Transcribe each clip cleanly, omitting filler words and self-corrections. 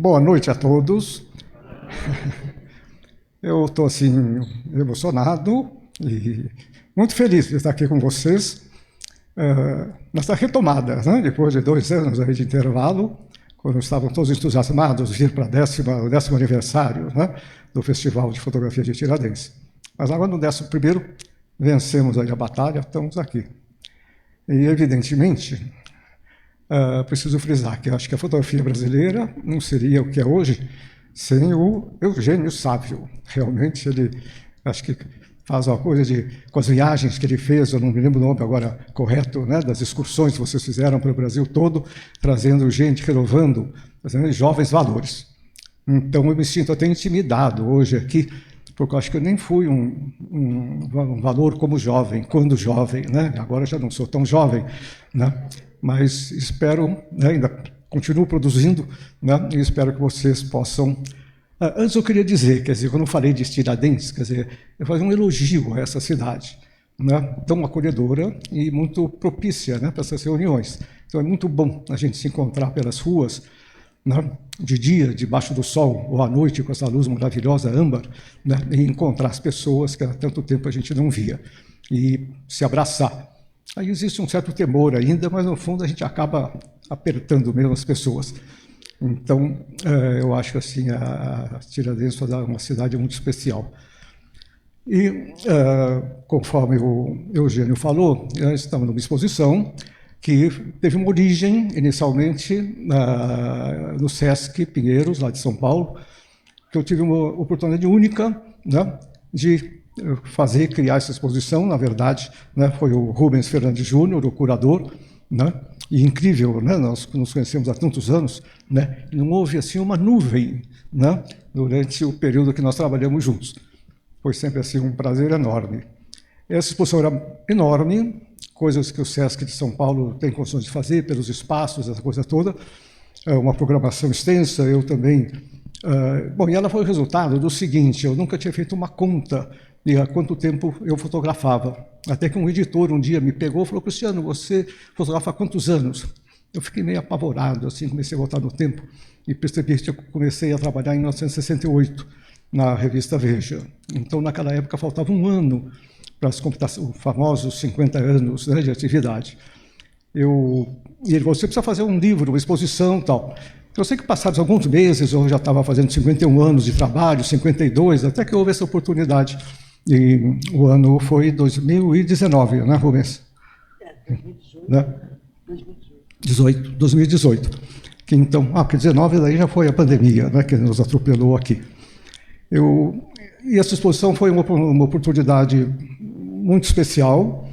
Boa noite a todos. Eu estou assim emocionado e muito feliz de estar aqui com vocês nessa retomada, né? Depois de 2 anos aí de intervalo, quando estavam todos entusiasmados de ir para o 10º aniversário, né, do Festival de Fotografia de Tiradentes. Mas agora no 11º vencemos aí a batalha, estamos aqui. E evidentemente preciso frisar que eu acho que a fotografia brasileira não seria o que é hoje sem o Eugênio Sávio. Realmente ele, acho que faz uma coisa com as viagens que ele fez, eu não me lembro o nome agora correto, né, das excursões que vocês fizeram para o Brasil todo, trazendo gente, renovando, trazendo jovens valores. Então eu me sinto até intimidado hoje aqui, porque eu acho que eu nem fui um valor como jovem, quando jovem, né? Agora já não sou tão jovem, né? Mas espero, né, ainda continuo produzindo, né, e espero que vocês possam... Antes eu queria dizer, quer dizer, quando eu falei de Tiradentes, quer dizer, eu fazer um elogio a essa cidade, né, tão acolhedora e muito propícia, né, para essas reuniões. Então é muito bom a gente se encontrar pelas ruas, né, de dia, debaixo do sol, ou à noite, com essa luz maravilhosa, âmbar, né, e encontrar as pessoas que há tanto tempo a gente não via, e se abraçar. Aí existe um certo temor ainda, mas no fundo a gente acaba apertando mesmo as pessoas. Então, eu acho que assim, a Tiradentes é uma cidade muito especial. E, conforme o Eugênio falou, nós estamos numa exposição que teve uma origem, inicialmente, no Sesc Pinheiros, lá de São Paulo, que eu tive uma oportunidade única, né, de criar essa exposição. Na verdade, né, foi o Rubens Fernandes Júnior, o curador, né, e incrível, né, nós nos conhecemos há tantos anos, né, não houve assim uma nuvem, né, durante o período que nós trabalhamos juntos. Foi sempre assim um prazer enorme. Essa exposição era enorme, coisas que o Sesc de São Paulo tem condições de fazer, pelos espaços, essa coisa toda, uma programação extensa, eu também... Bom, e ela foi o resultado do seguinte: eu nunca tinha feito uma conta de há quanto tempo eu fotografava. Até que um editor um dia me pegou e falou: Cristiano, você fotografa há quantos anos? Eu fiquei meio apavorado, assim, comecei a voltar no tempo e percebi que eu comecei a trabalhar em 1968, na revista Veja. Então, naquela época, faltava um ano para os famosos 50 anos, né, de atividade. E ele falou: você precisa fazer um livro, uma exposição e tal. Eu sei que passados alguns meses, eu já estava fazendo 51 anos de trabalho, 52, até que houve essa oportunidade. E o ano foi 2019, né, Rubens? 2018. Né? 2018. Que então, porque 19 daí já foi a pandemia, né, que nos atropelou aqui. E essa exposição foi uma oportunidade muito especial.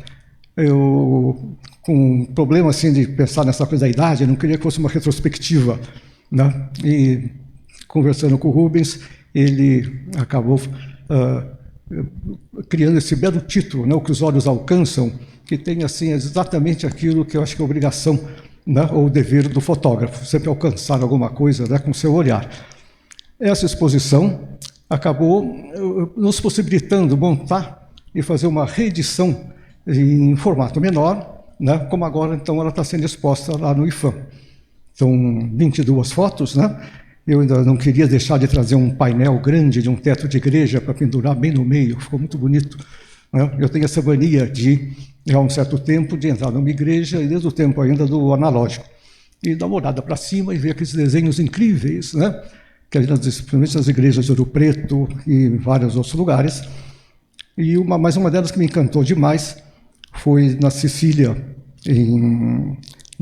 Eu, com um problema assim de pensar nessa coisa da idade, não queria que fosse uma retrospectiva, né? E conversando com o Rubens, ele acabou criando esse belo título, né, O que os olhos alcançam, que tem assim exatamente aquilo que eu acho que é a obrigação, né, ou o dever do fotógrafo, sempre alcançar alguma coisa, né, com seu olhar. Essa exposição acabou nos possibilitando montar e fazer uma reedição em formato menor, né, como agora então ela está sendo exposta lá no IFAM. São 22 fotos, né? Eu ainda não queria deixar de trazer um painel grande de um teto de igreja para pendurar bem no meio, ficou muito bonito, né? Eu tenho essa mania de, há um certo tempo, de entrar numa igreja, e desde o tempo ainda do analógico, e dar uma olhada para cima e ver aqueles desenhos incríveis, né? Que principalmente nas igrejas de Ouro Preto e em vários outros lugares. E mais uma delas que me encantou demais foi na Sicília,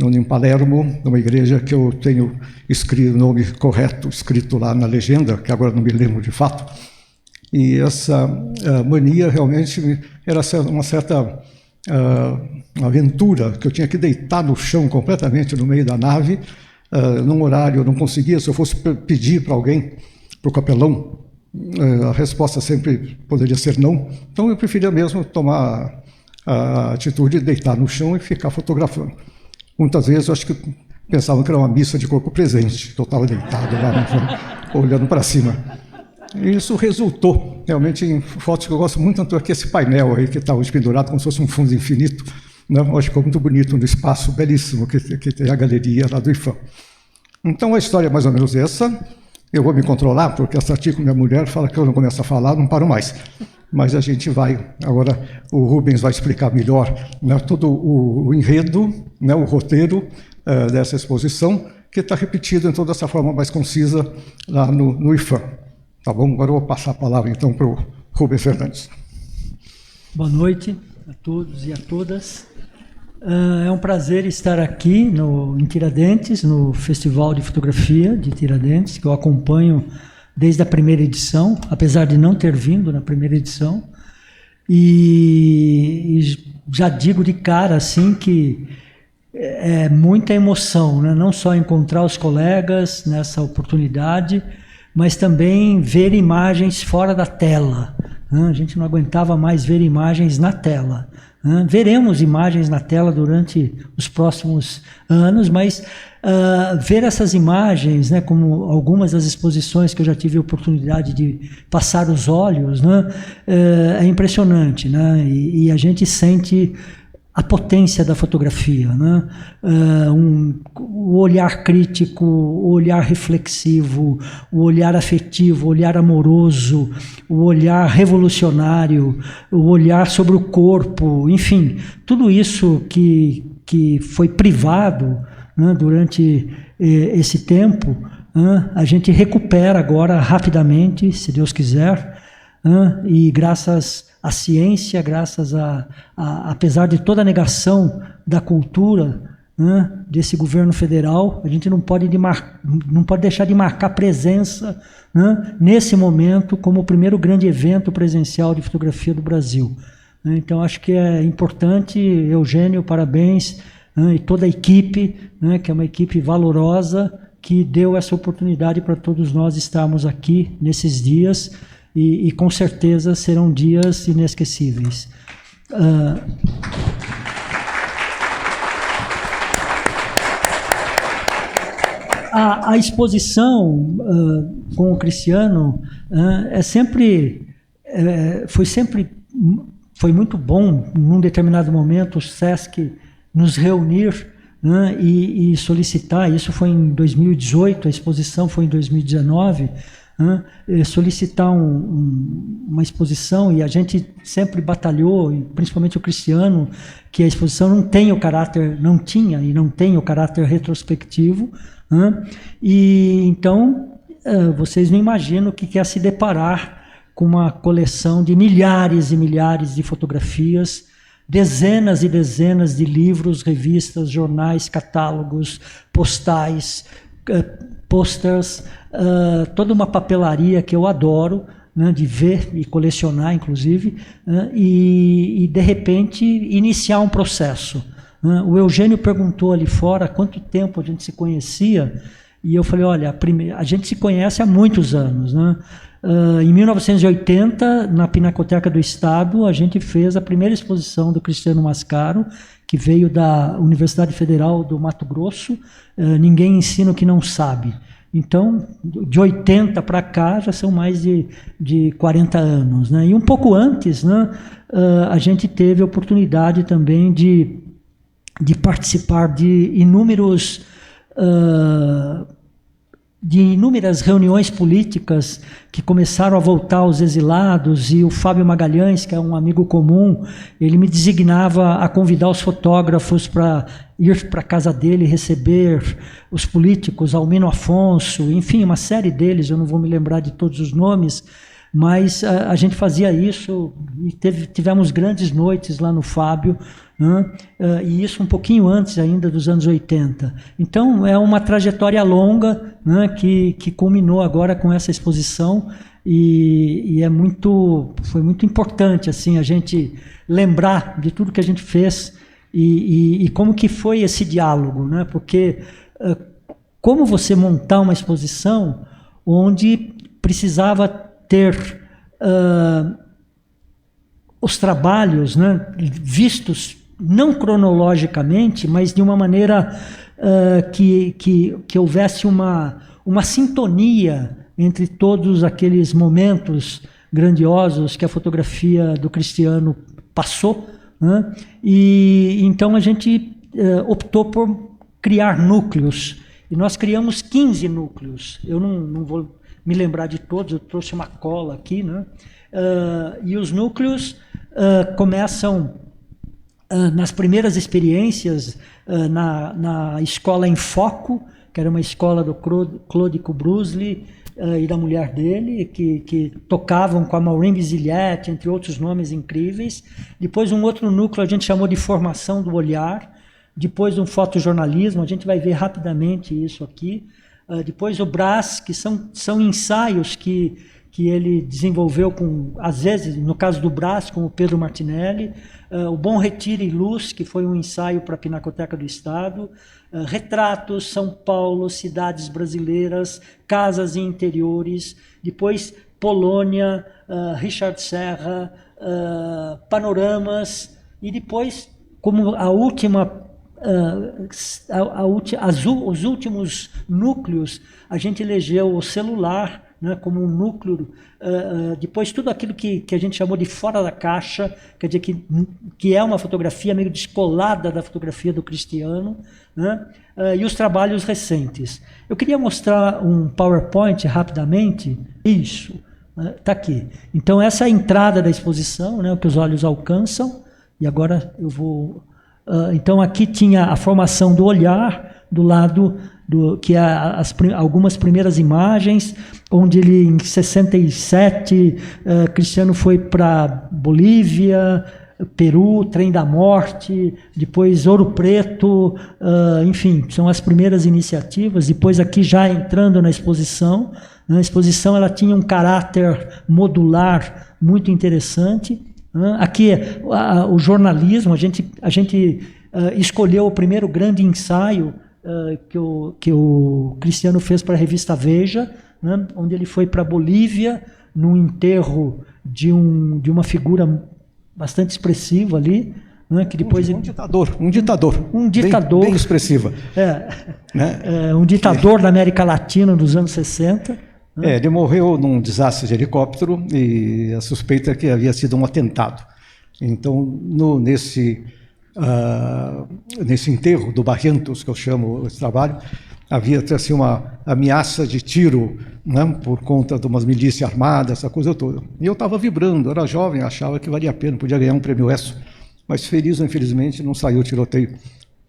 em Palermo, numa igreja que eu tenho escrito o nome correto, escrito lá na legenda, que agora não me lembro de fato. E essa mania realmente era uma certa aventura, que eu tinha que deitar no chão completamente no meio da nave, num horário eu não conseguia. Se eu fosse pedir para alguém, para o capelão, a resposta sempre poderia ser não. Então eu preferia mesmo tomar a atitude de deitar no chão e ficar fotografando. Muitas vezes eu acho que pensavam que era uma missa de corpo presente, que eu estava deitado lá no chão, olhando para cima. E isso resultou realmente em fotos que eu gosto muito, tanto aqui esse painel aí que está hoje pendurado como se fosse um fundo infinito, né? Eu acho que ficou muito bonito no espaço belíssimo que tem a galeria lá do IFAM. Então a história é mais ou menos essa. Eu vou me controlar, porque essa tia com minha mulher fala que eu não começo a falar, não paro mais. Mas a gente vai, agora o Rubens vai explicar melhor, né, todo o enredo, né, o roteiro dessa exposição, que está repetido em toda essa forma mais concisa lá no IFAM. Tá bom? Agora eu vou passar a palavra então para o Rubens Fernandes. Boa noite a todos e a todas. É um prazer estar aqui em Tiradentes, no Festival de Fotografia de Tiradentes, que eu acompanho desde a primeira edição, apesar de não ter vindo na primeira edição. E já digo de cara assim que é muita emoção, né? Não só encontrar os colegas nessa oportunidade, mas também ver imagens fora da tela. A gente não aguentava mais ver imagens na tela. Veremos imagens na tela durante os próximos anos, mas ver essas imagens, né, como algumas das exposições que eu já tive a oportunidade de passar os olhos, né, é impressionante, né, e a gente sente a potência da fotografia, né? O olhar crítico, o olhar reflexivo, o olhar afetivo, o olhar amoroso, o olhar revolucionário, o olhar sobre o corpo, enfim, tudo isso que foi privado, né, durante esse tempo, a gente recupera agora rapidamente, se Deus quiser, e graças à ciência, graças apesar de toda a negação da cultura, desse governo federal, a gente não pode deixar de marcar presença, nesse momento como o primeiro grande evento presencial de fotografia do Brasil. Então acho que é importante, Eugênio, parabéns, e toda a equipe, que é uma equipe valorosa, que deu essa oportunidade para todos nós estarmos aqui nesses dias, e com certeza serão dias inesquecíveis. A exposição com o Cristiano foi muito bom. Num determinado momento o SESC nos reunir, e solicitar, isso foi em 2018, a exposição foi em 2019, solicitar uma exposição, e a gente sempre batalhou, e principalmente o Cristiano, que a exposição não tinha e não tem o caráter retrospectivo, e então vocês não imaginam o que é se deparar com uma coleção de milhares e milhares de fotografias, dezenas e dezenas de livros, revistas, jornais, catálogos, postais, posters, toda uma papelaria que eu adoro, de ver e colecionar, inclusive, e de repente iniciar um processo. O Eugênio perguntou ali fora há quanto tempo a gente se conhecia, e eu falei, olha, a gente se conhece há muitos anos, em 1980, na Pinacoteca do Estado, a gente fez a primeira exposição do Cristiano Mascaro, que veio da Universidade Federal do Mato Grosso, Ninguém Ensina o que Não Sabe. Então, de 80 para cá, já são mais de 40 anos. E um pouco antes, a gente teve a oportunidade também de participar de inúmeras reuniões políticas que começaram a voltar aos exilados, e o Fábio Magalhães, que é um amigo comum, ele me designava a convidar os fotógrafos para ir para a casa dele receber os políticos, Almino Afonso, enfim, uma série deles, eu não vou me lembrar de todos os nomes, mas a gente fazia isso, e tivemos grandes noites lá no Fábio, e isso um pouquinho antes ainda dos anos 80. Então é uma trajetória longa, que culminou agora com essa exposição, e foi muito importante assim, a gente lembrar de tudo que a gente fez e como que foi esse diálogo, porque como você montar uma exposição onde precisava ter os trabalhos, vistos não cronologicamente, mas de uma maneira que houvesse uma sintonia entre todos aqueles momentos grandiosos que a fotografia do Cristiano passou, e então a gente optou por criar núcleos e nós criamos 15 núcleos. Eu não vou me lembrar de todos, eu trouxe uma cola aqui, né? E os núcleos começam nas primeiras experiências na escola em Foco, que era uma escola do Claude Brusley e da mulher dele, que tocavam com a Maureen Visilietti, entre outros nomes incríveis. Depois um outro núcleo a gente chamou de formação do olhar, depois um fotojornalismo, a gente vai ver rapidamente isso aqui. Depois o Brás, que são ensaios que ele desenvolveu às vezes, no caso do Brás, com o Pedro Martinelli, o Bom Retiro e Luz, que foi um ensaio para a Pinacoteca do Estado, retratos, São Paulo, cidades brasileiras, casas e interiores, depois Polônia, Richard Serra, panoramas, e depois, como os últimos núcleos, a gente elegeu o celular, né, como um núcleo, depois tudo aquilo que a gente chamou de fora da caixa, quer dizer, que é uma fotografia meio descolada da fotografia do Cristiano, né, e os trabalhos recentes. Eu queria mostrar um PowerPoint rapidamente, isso, está aqui. Então essa é a entrada da exposição, né, o que os olhos alcançam, e agora eu vou... então aqui tinha a formação do olhar, do lado... que é algumas primeiras imagens, onde ele, em 67, Cristiano foi para Bolívia, Peru, Trem da Morte, depois Ouro Preto, enfim, são as primeiras iniciativas. Depois aqui já entrando na exposição, a exposição ela tinha um caráter modular muito interessante. Aqui o jornalismo, a gente escolheu o primeiro grande ensaio que o Cristiano fez para a revista Veja, né, onde ele foi para a Bolívia, num enterro de uma figura bastante expressiva ali, né, que depois um ditador bem expressiva, né? Um ditador da América Latina dos anos 60. Né? Ele morreu num desastre de helicóptero e a suspeita é que havia sido um atentado. Então, nesse enterro do Barrientos, que eu chamo esse trabalho, havia assim, uma ameaça de tiro, né, por conta de umas milícias armadas, essa coisa toda. E eu estava vibrando, era jovem, achava que valia a pena, podia ganhar um prêmio ESSO, mas feliz ou infelizmente não saiu o tiroteio.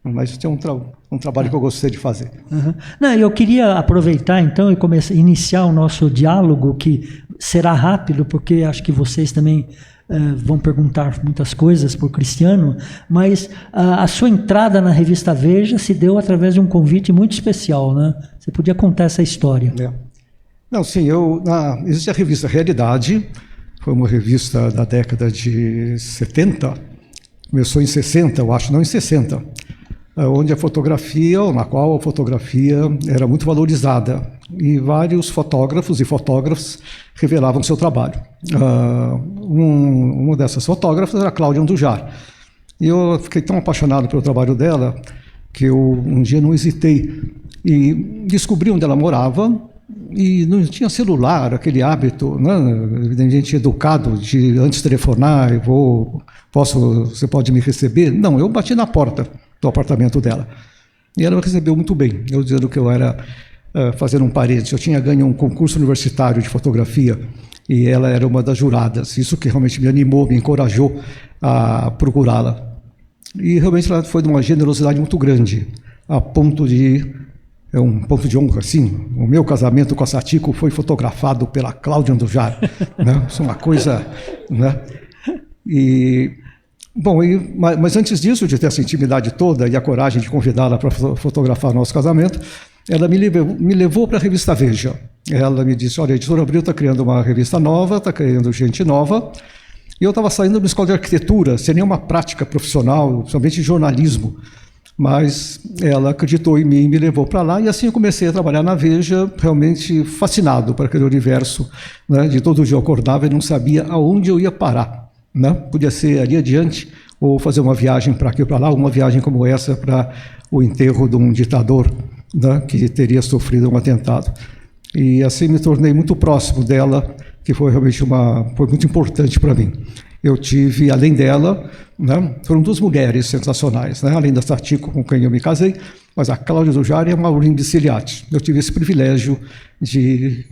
Mas tem um trabalho que eu gostei de fazer. Uhum. Não, eu queria aproveitar então e iniciar o nosso diálogo, que será rápido, porque acho que vocês também vão perguntar muitas coisas por Cristiano, mas a sua entrada na revista Veja se deu através de um convite muito especial, né? Você podia contar essa história? Não, sim, existe a revista Realidade, foi uma revista da década de 70, começou em 60, eu acho, não em 60, onde na qual a fotografia era muito valorizada e vários fotógrafos e fotógrafas revelavam seu trabalho. Uma dessas fotógrafas era a Cláudia Andujar. E eu fiquei tão apaixonado pelo trabalho dela que eu um dia não hesitei e descobri onde ela morava e não tinha celular, aquele hábito, né, evidentemente educado de antes telefonar, você pode me receber? Não, eu bati na porta do apartamento dela. E ela me recebeu muito bem, eu dizendo que eu era, fazendo um parênteses, eu tinha ganho um concurso universitário de fotografia e ela era uma das juradas, isso que realmente me animou, me encorajou a procurá-la. E realmente ela foi de uma generosidade muito grande, a ponto de, um ponto de honra, sim, o meu casamento com a Satiko foi fotografado pela Cláudia Andujar, né? Isso é uma coisa, né? Mas antes disso, de ter essa intimidade toda e a coragem de convidá-la para fotografar nosso casamento, ela me levou para a revista Veja. Ela me disse, olha, a Editora Abril está criando uma revista nova, está criando gente nova, e eu estava saindo de uma escola de arquitetura, sem nenhuma prática profissional, somente jornalismo, mas ela acreditou em mim e me levou para lá, e assim eu comecei a trabalhar na Veja, realmente fascinado por aquele universo, né, de todo dia eu acordava e não sabia aonde eu ia parar. Né? Podia ser ali adiante, ou fazer uma viagem para aqui ou para lá, uma viagem como essa para o enterro de um ditador, né, que teria sofrido um atentado. E assim me tornei muito próximo dela, que foi realmente foi muito importante para mim. Eu tive, além dela, né, foram duas mulheres sensacionais, né, além da Satiko, com quem eu me casei, mas a Cláudia do Jari é Maurinho de Ciliati. Eu tive esse privilégio de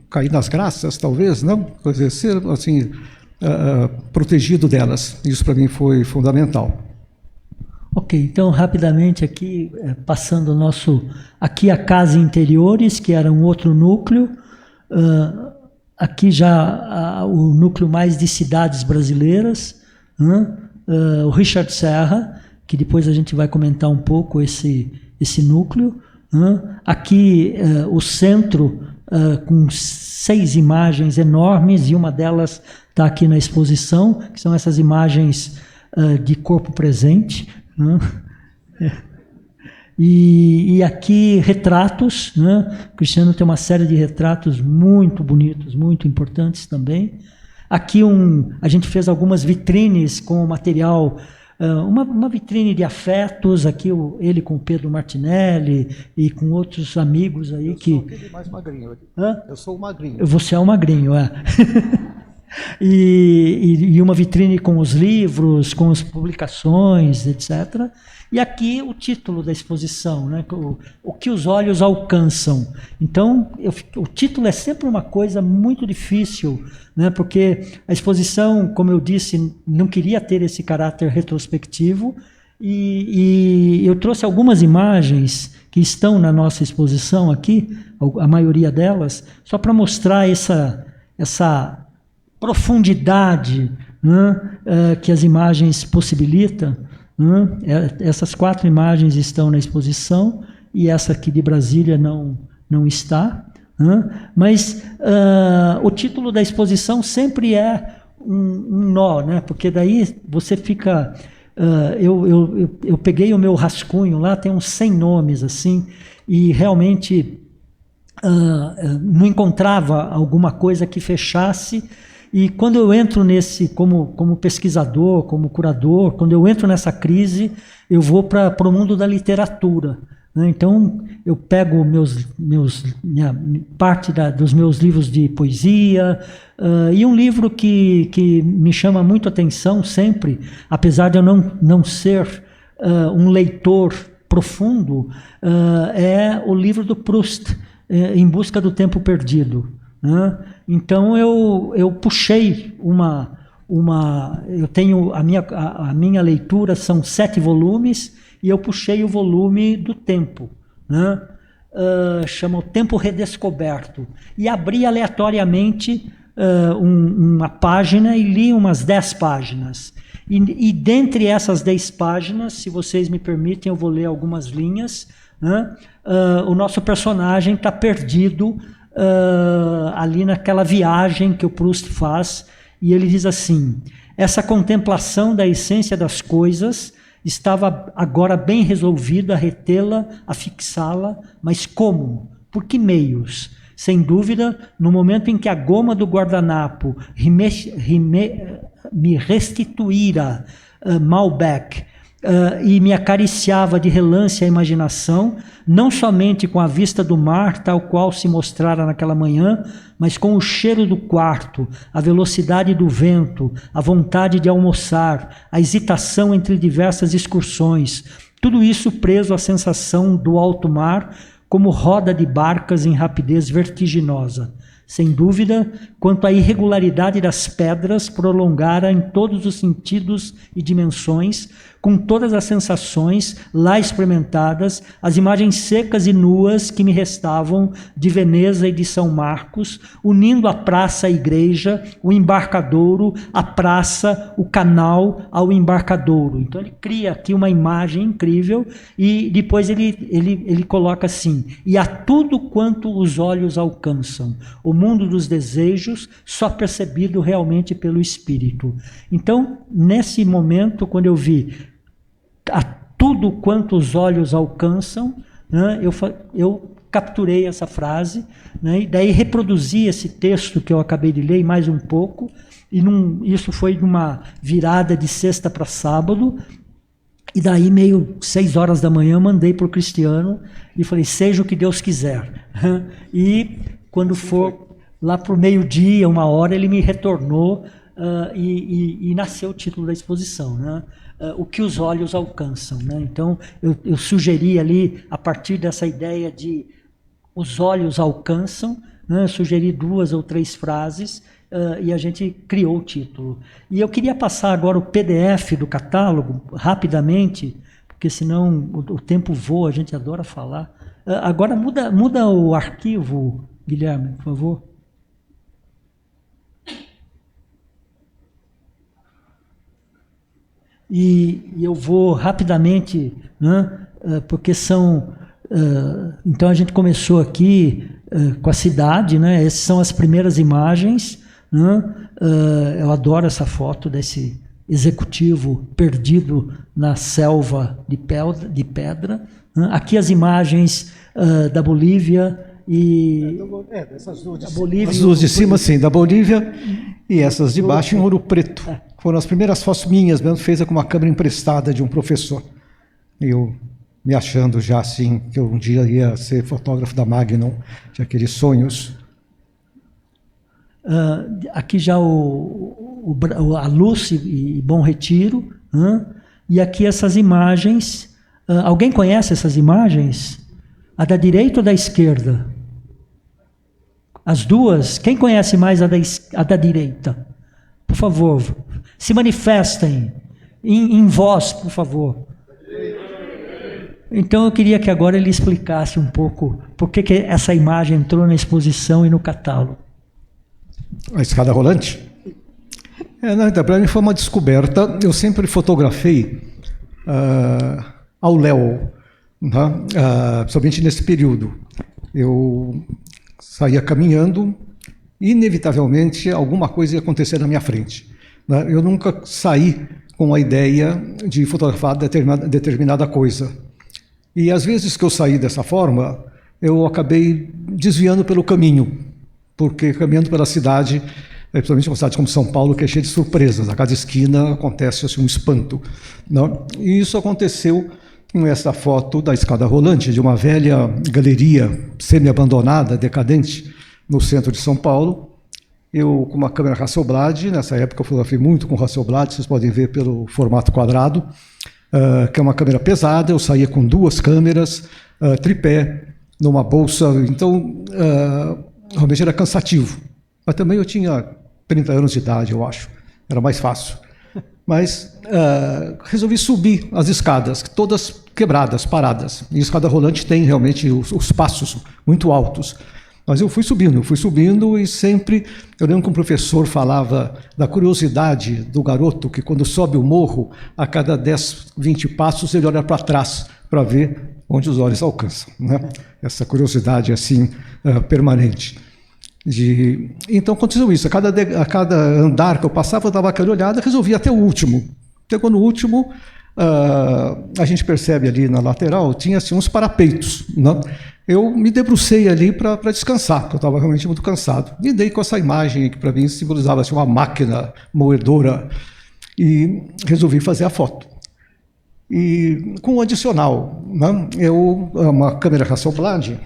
cair nas graças, talvez, não? Ser assim, protegido delas. Isso para mim foi fundamental. Ok, então rapidamente aqui, passando aqui a Casa Interiores, que era um outro núcleo, aqui já o núcleo mais de cidades brasileiras, o Richard Serra, que depois a gente vai comentar um pouco esse núcleo, aqui o centro com 6 imagens enormes, e uma delas está aqui na exposição, que são essas imagens de corpo presente, e aqui retratos, O Cristiano tem uma série de retratos muito bonitos, muito importantes também. Aqui a gente fez algumas vitrines com material, uma vitrine de afetos, aqui ele com o Pedro Martinelli e com outros amigos aí que... Eu sou aquele mais magrinho. Eu sou o magrinho. Você é o magrinho, E uma vitrine com os livros, com as publicações, etc. E aqui o título da exposição, o que os olhos alcançam. Então, o título é sempre uma coisa muito difícil, porque a exposição, como eu disse, não queria ter esse caráter retrospectivo, e eu trouxe algumas imagens que estão na nossa exposição aqui, a maioria delas, só para mostrar essa profundidade que as imagens possibilitam. Essas 4 imagens estão na exposição, e essa aqui de Brasília não está. Mas o título da exposição sempre é um nó, porque daí você fica... Eu peguei o meu rascunho lá, tem uns 100 nomes assim, e realmente não encontrava alguma coisa que fechasse. E quando eu entro como pesquisador, como curador, quando eu entro nessa crise, eu vou para o mundo da literatura. Então, eu pego parte dos meus livros de poesia, e um livro que me chama muito a atenção sempre, apesar de eu não ser um leitor profundo, é o livro do Proust, Em Busca do Tempo Perdido. Então eu puxei eu tenho a minha leitura, são 7 volumes, e eu puxei o volume do tempo, chama O Tempo Redescoberto, e abri aleatoriamente uma página e li umas 10 páginas, e dentre essas 10 páginas, se vocês me permitem, eu vou ler algumas linhas. O nosso personagem está perdido ali naquela viagem que o Proust faz, e ele diz assim: essa contemplação da essência das coisas estava agora bem resolvida a retê-la, a fixá-la, mas como? Por que meios? Sem dúvida, no momento em que a goma do guardanapo me restituíra Malbec, e me acariciava de relance a imaginação, não somente com a vista do mar, tal qual se mostrara naquela manhã, mas com o cheiro do quarto, a velocidade do vento, a vontade de almoçar, a hesitação entre diversas excursões, tudo isso preso à sensação do alto mar, como roda de barcas em rapidez vertiginosa. Sem dúvida, quanto à irregularidade das pedras, prolongara em todos os sentidos e dimensões, com todas as sensações lá experimentadas, as imagens secas e nuas que me restavam de Veneza e de São Marcos, unindo a praça à igreja, o embarcadouro, a praça, o canal ao embarcadouro. Então ele cria aqui uma imagem incrível, e depois ele coloca assim: e a tudo quanto os olhos alcançam, o mundo dos desejos, só percebido realmente pelo espírito. Então, nesse momento, quando eu vi a tudo quanto os olhos alcançam, eu capturei essa frase, e daí reproduzi esse texto que eu acabei de ler, mais um pouco, e isso foi numa virada de sexta para sábado, e daí meio 6 horas da manhã mandei para o Cristiano e falei: seja o que Deus quiser. E quando for... lá por meio-dia, 1 hora, ele me retornou e nasceu o título da exposição, né? O que os olhos alcançam, né? Então, eu sugeri ali, a partir dessa ideia de os olhos alcançam, né? Eu sugeri 2 ou 3 frases e a gente criou o título. E eu queria passar agora o PDF do catálogo, rapidamente, porque senão o tempo voa, a gente adora falar. Agora muda o arquivo, Guilherme, por favor. E eu vou rapidamente, né, porque são... então a gente começou aqui com a cidade, né, essas são as primeiras imagens, né, eu adoro essa foto desse executivo perdido na selva de pedra. Né, aqui as imagens da Bolívia e... dessas duas da Bolívia, as duas de cima, sim, da Bolívia, e essas de baixo em Ouro Preto. Foram as primeiras fotos minhas, mesmo feita com uma câmera emprestada de um professor. Eu me achando já assim, que eu um dia ia ser fotógrafo da Magnum, tinha aqueles sonhos. Aqui já a Luz e Bom Retiro, e aqui essas imagens. Alguém conhece essas imagens? A da direita ou da esquerda? As duas? Quem conhece mais a da direita? Por favor, se manifestem em voz, por favor. Então eu queria que agora ele explicasse um pouco por que essa imagem entrou na exposição e no catálogo. A escada rolante? Para mim foi uma descoberta. Eu sempre fotografei ao léu, né? Principalmente nesse período. Eu saía caminhando e, inevitavelmente, alguma coisa ia acontecer na minha frente. Né? Eu nunca saí com a ideia de fotografar determinada coisa. E, às vezes que eu saí dessa forma, eu acabei desviando pelo caminho, porque caminhando pela cidade, principalmente uma cidade como São Paulo, que é cheia de surpresas, a cada esquina acontece assim, um espanto. Né? E isso aconteceu com essa foto da escada rolante, de uma velha galeria semi-abandonada, decadente, no centro de São Paulo. Eu, com uma câmera Hasselblad, nessa época eu fotografei muito com Hasselblad, vocês podem ver pelo formato quadrado, que é uma câmera pesada. Eu saía com 2 câmeras, tripé, numa bolsa, então realmente era cansativo. Mas também eu tinha 30 anos de idade, eu acho, era mais fácil. Mas resolvi subir as escadas, todas quebradas, paradas. E a escada rolante tem realmente os passos muito altos. Mas eu fui subindo e sempre... Eu lembro que um professor falava da curiosidade do garoto, que quando sobe o morro, a cada 10, 20 passos, ele olha para trás para ver onde os olhos alcançam. Né? Essa curiosidade assim, permanente. Então aconteceu isso, a cada andar que eu passava, eu dava aquela olhada e resolvi até o último. Chegou no último, a gente percebe ali na lateral, tinha assim, uns parapeitos. Né? Eu me debrucei ali para descansar, porque eu estava realmente muito cansado. E dei com essa imagem que para mim simbolizava assim, uma máquina moedora, e resolvi fazer a foto. E com um adicional, né? Uma câmera Hasselblad,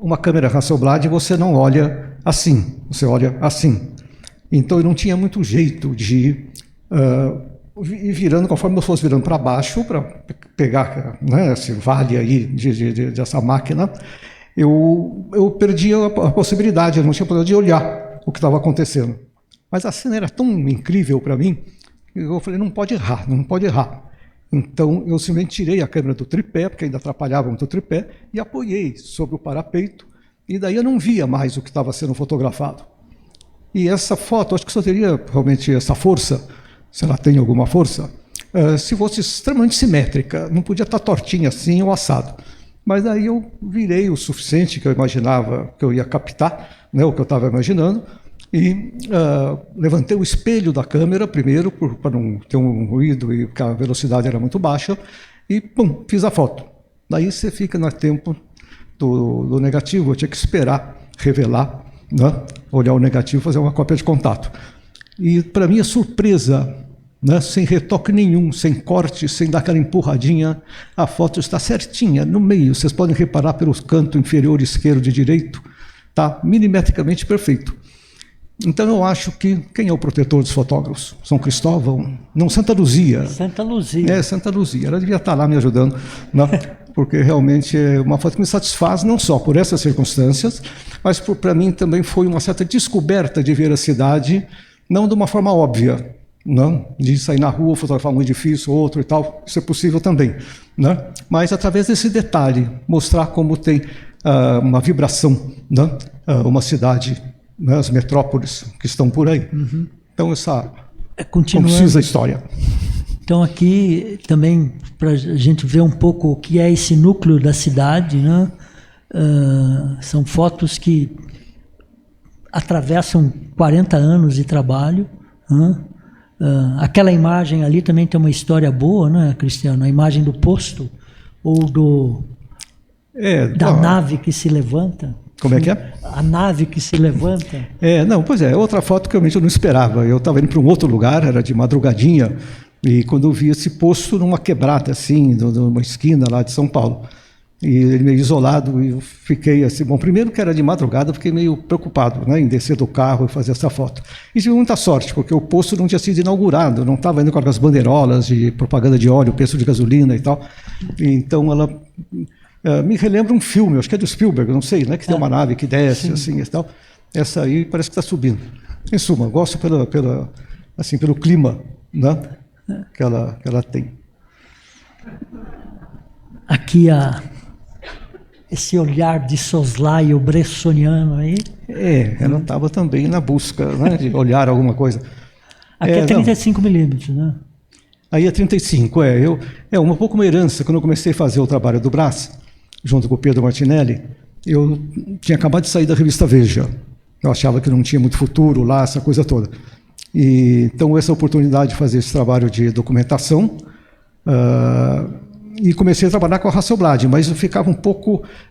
uma câmera Hasselblad você não olha assim, você olha assim. Então eu não tinha muito jeito de ir virando, conforme eu fosse virando para baixo, para pegar, né, esse vale aí dessa máquina, eu perdia a possibilidade, eu não tinha possibilidade de olhar o que estava acontecendo. Mas a cena era tão incrível para mim, que eu falei, não pode errar, não pode errar. Então, eu simplesmente tirei a câmera do tripé, porque ainda atrapalhava muito o tripé, e apoiei sobre o parapeito, e daí eu não via mais o que estava sendo fotografado. E essa foto, acho que só teria realmente essa força, se ela tem alguma força, se fosse extremamente simétrica, não podia estar tortinha assim ou assado. Mas daí eu virei o suficiente, que eu imaginava que eu ia captar, né, o que eu estava imaginando, e levantei o espelho da câmera primeiro, para não ter um ruído e porque a velocidade era muito baixa, e pum, fiz a foto. Daí você fica no tempo do negativo, eu tinha que esperar revelar, né? Olhar o negativo e fazer uma cópia de contato. E para minha surpresa, né? Sem retoque nenhum, sem corte, sem dar aquela empurradinha. A foto está certinha, no meio. Vocês podem reparar pelo canto inferior esquerdo e direito. Está milimetricamente perfeito. Então eu acho que... Quem é o protetor dos fotógrafos? São Cristóvão? Não, Santa Luzia. Santa Luzia. Santa Luzia. Ela devia estar lá me ajudando, né? Porque realmente é uma foto que me satisfaz, não só por essas circunstâncias, mas para mim também foi uma certa descoberta de ver a cidade, não de uma forma óbvia, não? De sair na rua, fotografar um edifício, outro e tal, isso é possível também, né? Mas através desse detalhe, mostrar como tem uma vibração, né? Uma cidade, né? As metrópoles que estão por aí. Uhum. Então essa continuando, precisa a história. Então aqui também para a gente ver um pouco o que é esse núcleo da cidade, né? São fotos que atravessam 40 anos de trabalho, né? Aquela imagem ali também tem uma história boa, né, Cristiano? A imagem do posto ou da nave que se levanta. Como é que é? A nave que se levanta. Outra foto que realmente eu não esperava. Eu estava indo para um outro lugar, era de madrugadinha, e quando eu vi esse posto numa quebrada, assim, numa esquina lá de São Paulo, e ele meio isolado, e eu fiquei assim, bom, primeiro que era de madrugada, eu fiquei meio preocupado, né, em descer do carro e fazer essa foto. E tive muita sorte, porque o posto não tinha sido inaugurado, não estava indo com as bandeirolas de propaganda de óleo, preço de gasolina e tal. E então ela me relembra um filme, acho que é do Spielberg, não sei, né, que tem uma nave que desce, sim, assim e tal. Essa aí parece que está subindo. Em suma, gosto pelo clima, né, que ela tem. Aqui esse olhar de soslaio bressoniano aí. Ela estava também na busca, né, de olhar alguma coisa. Aqui é 35 milímetros, né? Aí é 35, um pouco uma herança. Quando eu comecei a fazer o trabalho do Brás, junto com o Pedro Martinelli, eu tinha acabado de sair da revista Veja. Eu achava que não tinha muito futuro lá, essa coisa toda. E, então, essa oportunidade de fazer esse trabalho de documentação, e comecei a trabalhar com a Hasselblad, mas eu ficava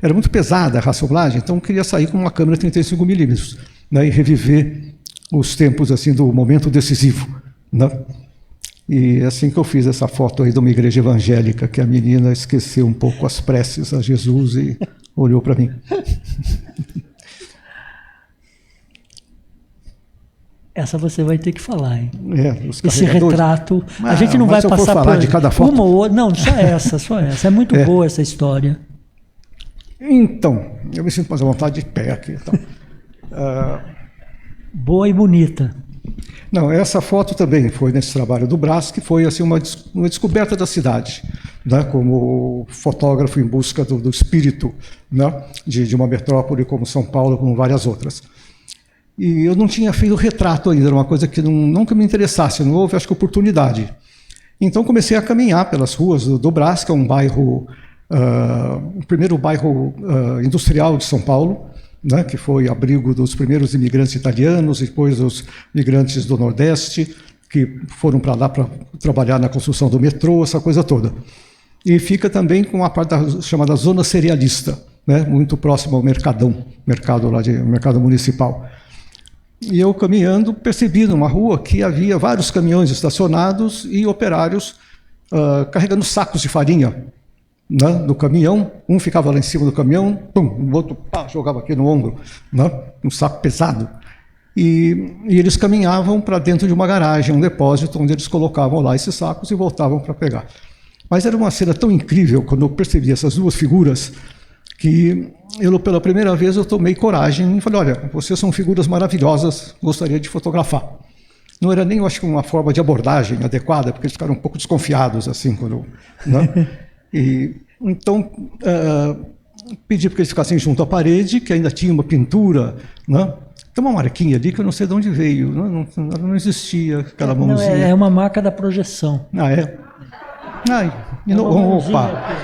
era muito pesada a Hasselblad, então eu queria sair com uma câmera 35mm, né, e reviver os tempos assim do momento decisivo, né? E assim que eu fiz essa foto aí de uma igreja evangélica, que a menina esqueceu um pouco as preces a Jesus e olhou para mim. Essa você vai ter que falar, hein? Esse retrato, a gente não vai passar falar de cada foto. Uma ou outra, não, só essa. É muito boa essa história. Então, eu me sinto mais à vontade de pé aqui. Então. Boa e bonita. Não, essa foto também foi nesse trabalho do Brás, que foi assim uma descoberta da cidade, né, como fotógrafo em busca do espírito, né, de uma metrópole como São Paulo, como várias outras. E eu não tinha feito retrato ainda, era uma coisa que nunca me interessasse, não houve, acho que, oportunidade. Então comecei a caminhar pelas ruas do Brás, que é um bairro, o primeiro bairro industrial de São Paulo, né, que foi abrigo dos primeiros imigrantes italianos, e depois os imigrantes do Nordeste, que foram para lá para trabalhar na construção do metrô, essa coisa toda. E fica também com a parte chamada Zona Cerealista, né, muito próximo ao mercado municipal. E eu, caminhando, percebi numa rua que havia vários caminhões estacionados e operários carregando sacos de farinha, né, no caminhão. Um ficava lá em cima do caminhão, o outro jogava aqui no ombro, né, um saco pesado. E eles caminhavam para dentro de uma garagem, um depósito, onde eles colocavam lá esses sacos e voltavam para pegar. Mas era uma cena tão incrível, quando eu percebi essas duas figuras, que eu, pela primeira vez, eu tomei coragem e falei, olha, vocês são figuras maravilhosas, gostaria de fotografar. Não era nem, eu acho que, uma forma de abordagem adequada, porque eles ficaram um pouco desconfiados, assim, quando... Né? E, então, pedi para que eles ficassem junto à parede, que ainda tinha uma pintura, né? Tem uma marquinha ali que eu não sei de onde veio, não existia aquela mãozinha. É uma marca da projeção. É? Opa!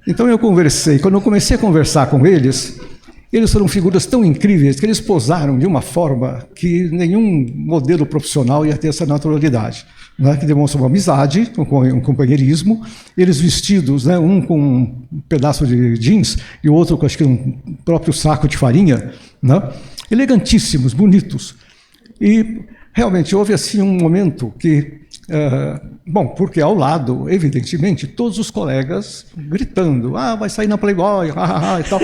Então eu conversei. Quando eu comecei a conversar com eles foram figuras tão incríveis que eles posaram de uma forma que nenhum modelo profissional ia ter essa naturalidade. né, que demonstram uma amizade, um companheirismo, eles vestidos, né, um com um pedaço de jeans e o outro com, acho que, um próprio saco de farinha, né, elegantíssimos, bonitos. E realmente houve assim um momento que, bom, porque ao lado, evidentemente, todos os colegas gritando, vai sair na Playboy, e tal.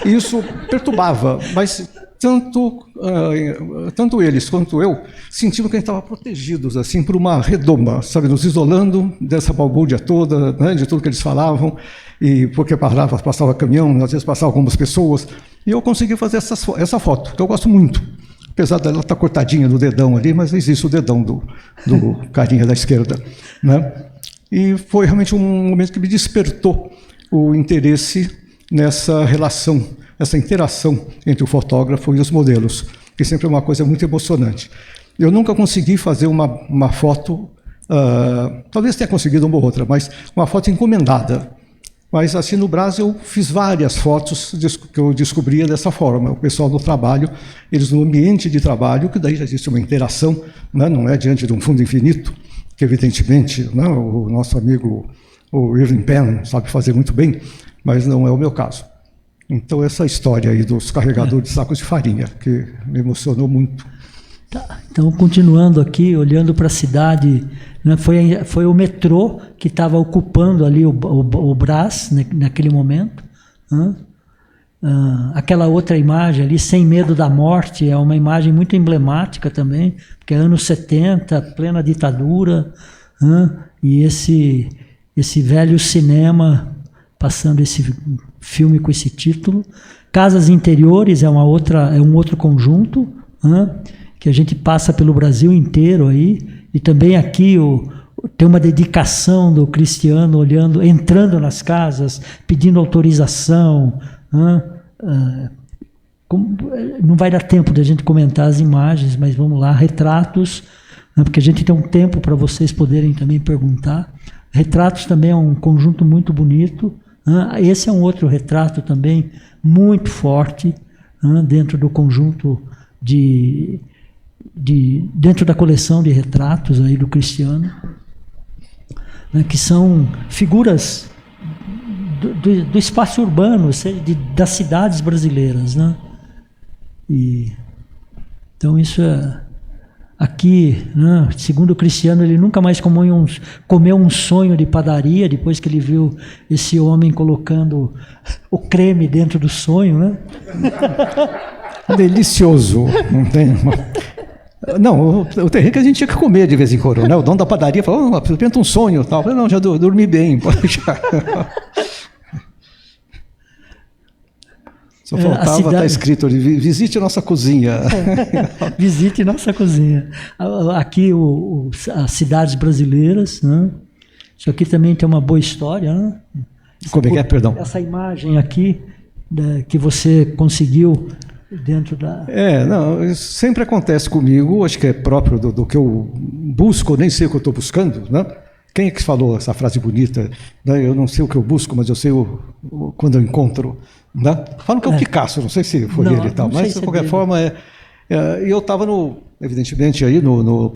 Isso perturbava, mas tanto eles quanto eu sentiam que a gente estava protegidos assim por uma redoma, sabe, nos isolando dessa balbúrdia toda, né, de tudo que eles falavam, e porque passava caminhão, às vezes passavam algumas pessoas, e eu consegui fazer essa foto, que eu gosto muito, apesar dela estar cortadinha no dedão ali, mas existe o dedão do carinha da esquerda, né? E foi realmente um momento que me despertou o interesse nessa relação, essa interação entre o fotógrafo e os modelos, que sempre é uma coisa muito emocionante. Eu nunca consegui fazer uma foto, talvez tenha conseguido uma ou outra, mas uma foto encomendada. Mas assim, no Brasil, eu fiz várias fotos que eu descobria dessa forma. O pessoal do trabalho, eles no ambiente de trabalho, que daí já existe uma interação, né? Não é diante de um fundo infinito, que evidentemente, né, o nosso amigo o Irving Penn sabe fazer muito bem, mas não é o meu caso. Então, essa história aí dos carregadores de sacos de farinha, que me emocionou muito. Tá. Então, continuando aqui, olhando para a cidade, né, foi o metrô que estava ocupando ali o Brás, né, naquele momento. Né? Aquela outra imagem ali, Sem Medo da Morte, é uma imagem muito emblemática também, porque é anos 70, plena ditadura, né? E esse velho cinema passando esse filme com esse título. Casas Interiores é um outro conjunto, né, que a gente passa pelo Brasil inteiro aí, e também aqui tem uma dedicação do Cristiano entrando nas casas, pedindo autorização, né, não vai dar tempo de a gente comentar as imagens, mas vamos lá, retratos, né, porque a gente tem um tempo para vocês poderem também perguntar. Retratos também é um conjunto muito bonito. Esse é um outro retrato também muito forte, dentro do conjunto dentro da coleção de retratos aí do Cristiano, né, que são figuras do espaço urbano, das cidades brasileiras, né? Então isso aqui, né, segundo o Cristiano, ele nunca mais comeu um sonho de padaria depois que ele viu esse homem colocando o creme dentro do sonho, né? Delicioso, não tem? Não, o terreno que a gente tinha que comer de vez em quando, né? O dono da padaria falou, apresenta um sonho e tal. Eu falei, não, já dormi bem. Só faltava estar escrito ali, visite a nossa cozinha. Visite nossa cozinha. Aqui, as cidades brasileiras, né? Isso aqui também tem uma boa história, né? Como é que é, perdão? Essa imagem aqui, que você conseguiu dentro da... Não, isso sempre acontece comigo, acho que é próprio do que eu busco, nem sei o que eu estou buscando, né? Quem é que falou essa frase bonita? Né? Eu não sei o que eu busco, mas eu sei quando eu encontro. Né? Falam que é o Picasso, não sei se foi ele e tal, mas de qualquer forma eu estava evidentemente aí no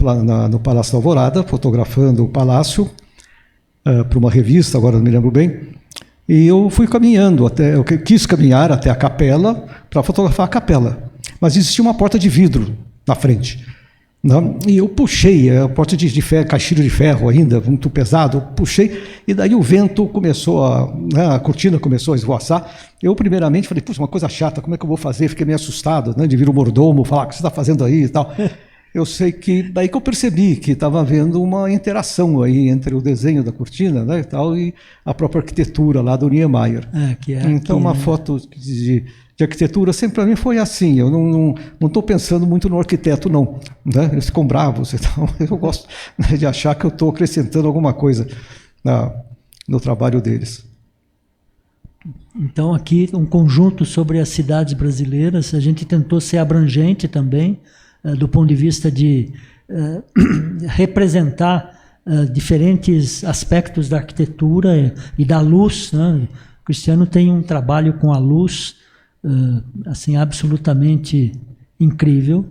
Palácio da Alvorada, fotografando o palácio para uma revista, agora não me lembro bem, e eu fui caminhando eu quis caminhar até a capela para fotografar a capela, mas existia uma porta de vidro na frente. Não, e eu puxei a porta de ferro, caixilho de ferro ainda, muito pesado, eu puxei, e daí o vento começou a cortina começou a esvoaçar. Eu primeiramente falei, puxa, uma coisa chata, como é que eu vou fazer? Fiquei meio assustado, né, de vir o mordomo, falar, o que você está fazendo aí e tal. Eu sei que, daí que eu percebi que estava havendo uma interação aí entre o desenho da cortina, né, e tal, e a própria arquitetura lá do Niemeyer. Então, uma foto de arquitetura sempre para mim foi assim. Eu não estou pensando muito no arquiteto, não. Né? Eles ficam bravos. Então, eu gosto, né, de achar que eu estou acrescentando alguma coisa no trabalho deles. Então, aqui, um conjunto sobre as cidades brasileiras. A gente tentou ser abrangente também, do ponto de vista de representar diferentes aspectos da arquitetura e da luz. Né? O Cristiano tem um trabalho com a luz assim, absolutamente incrível.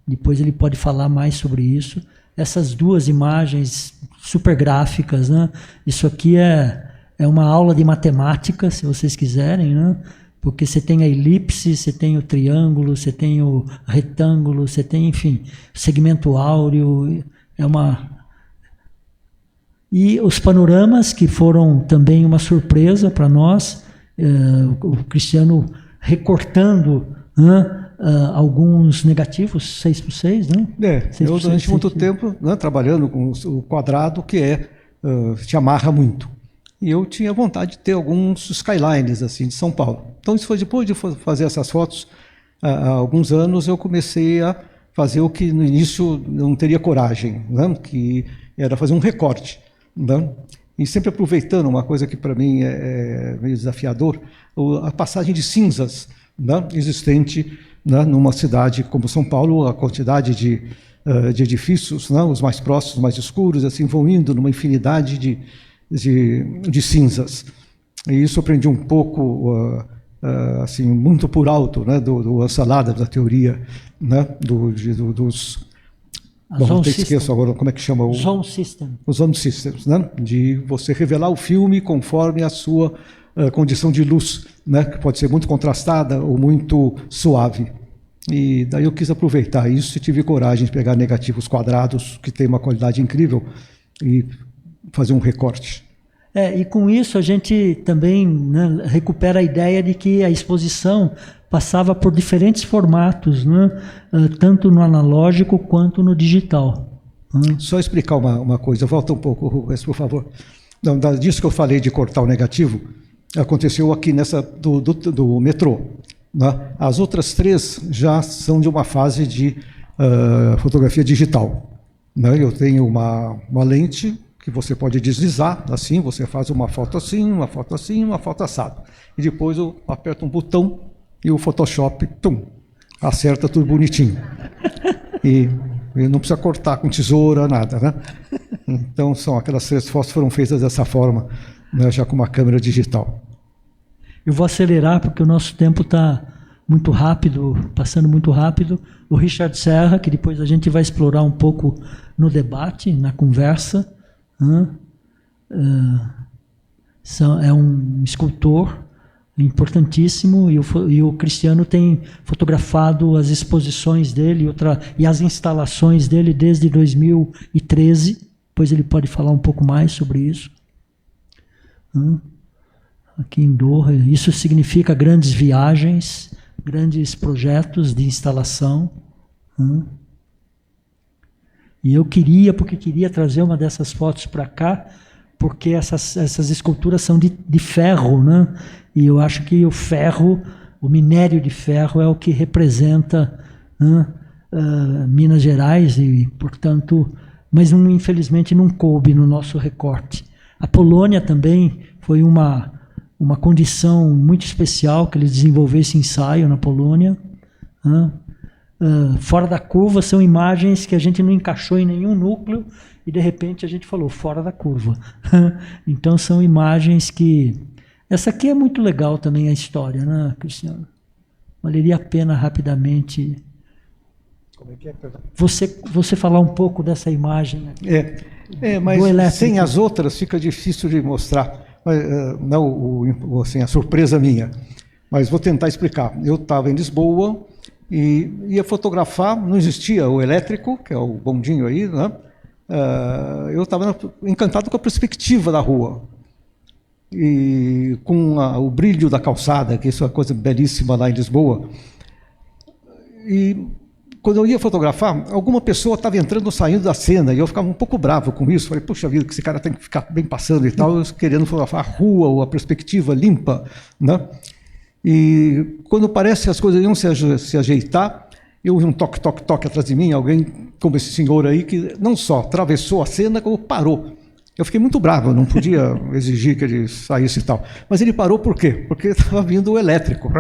Depois ele pode falar mais sobre isso. essas duas imagens super gráficas, né? Isso aqui é uma aula de matemática, se vocês quiserem, né? Porque você tem a elipse, você tem o triângulo, você tem o retângulo, você tem, enfim, segmento áureo, E os panoramas, que foram também uma surpresa para nós, o Cristiano recortando, né, alguns negativos, 6x6, né? Eu durante muito tempo, né, trabalhando com o quadrado, que te amarra muito. E eu tinha vontade de ter alguns skylines assim de São Paulo. Então isso foi depois de fazer essas fotos, há alguns anos eu comecei a fazer o que no início eu não teria coragem, né, que era fazer um recorte, né? E sempre aproveitando uma coisa que para mim é meio desafiador, a passagem de cinzas, né, existente, né, numa cidade como São Paulo, a quantidade de edifícios, né, os mais próximos, os mais escuros, assim, vão indo numa infinidade de cinzas. E isso eu aprendi um pouco, assim, muito por alto, né, do Salada, da teoria, né, dos... Bom, até esqueço agora como é que chama o... Zone System. Os Zone Systems, né, de você revelar o filme conforme a sua condição de luz, né, que pode ser muito contrastada ou muito suave. E daí eu quis aproveitar isso e tive coragem de pegar negativos quadrados, que tem uma qualidade incrível, e fazer um recorte. E com isso a gente também, né, recupera a ideia de que a exposição passava por diferentes formatos, né, tanto no analógico quanto no digital. Só explicar uma coisa, volta um pouco, Rubens, por favor. Não, disso que eu falei de cortar o negativo, aconteceu aqui nessa do metrô, né? As outras três já são de uma fase de fotografia digital, né? Eu tenho uma lente que você pode deslizar, assim, você faz uma foto assim, uma foto assim, uma foto assado. E depois eu aperto um botão e o Photoshop, acerta tudo bonitinho. E não precisa cortar com tesoura, nada, né? Então, aquelas três fotos foram feitas dessa forma, né, já com uma câmera digital. Eu vou acelerar porque o nosso tempo está muito rápido, passando muito rápido. O Richard Serra, que depois a gente vai explorar um pouco no debate, na conversa, é um escultor importantíssimo, e o Cristiano tem fotografado as exposições dele e as instalações dele desde 2013. Depois ele pode falar um pouco mais sobre isso. Aqui em Doha, isso significa grandes viagens, grandes projetos de instalação. E eu queria trazer uma dessas fotos para cá, porque essas esculturas são de ferro, né? E eu acho que o ferro, o minério de ferro é o que representa, né, Minas Gerais, e, portanto, mas infelizmente não coube no nosso recorte. A Polônia também foi uma condição muito especial que ele desenvolveu esse ensaio na Polônia. Fora da curva são imagens que a gente não encaixou em nenhum núcleo e de repente a gente falou fora da curva. Então são imagens que... Essa aqui é muito legal também, a história, né, Cristiano? Valeria a pena rapidamente você falar um pouco dessa imagem aqui. Mas sem as outras fica difícil de mostrar. Não assim, a surpresa minha. Mas vou tentar explicar. Eu estava em Lisboa e ia fotografar, não existia o elétrico, que é o bondinho aí, né? Eu estava encantado com a perspectiva da rua. E com o brilho da calçada, que isso é uma coisa belíssima lá em Lisboa. E quando eu ia fotografar, alguma pessoa estava entrando ou saindo da cena, e eu ficava um pouco bravo com isso. Falei, puxa vida, que esse cara tem que ficar bem passando e tal, querendo fotografar a rua ou a perspectiva limpa, né? E quando parece que as coisas iam se ajeitar, eu vi um toque atrás de mim, alguém como esse senhor aí, que não só atravessou a cena, como parou. Eu fiquei muito bravo, eu não podia exigir que ele saísse e tal. Mas ele parou por quê? Porque estava vindo o elétrico.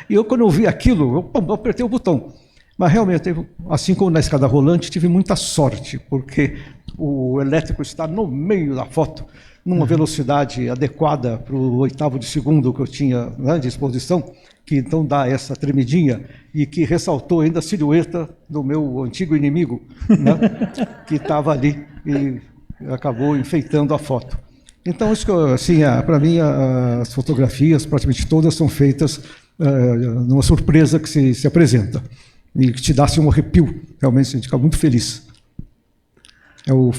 E eu, quando eu vi aquilo, eu apertei o botão. Mas realmente, assim como na escada rolante, tive muita sorte, porque o elétrico está no meio da foto, numa velocidade adequada para o 1/8 de segundo que eu tinha, né, de exposição, que então dá essa tremidinha e que ressaltou ainda a silhueta do meu antigo inimigo, né, que estava ali e acabou enfeitando a foto. Então, isso que assim, para mim, as fotografias, praticamente todas, são feitas numa surpresa que se apresenta e que te dá assim, um arrepio. Realmente, a gente fica muito feliz. É o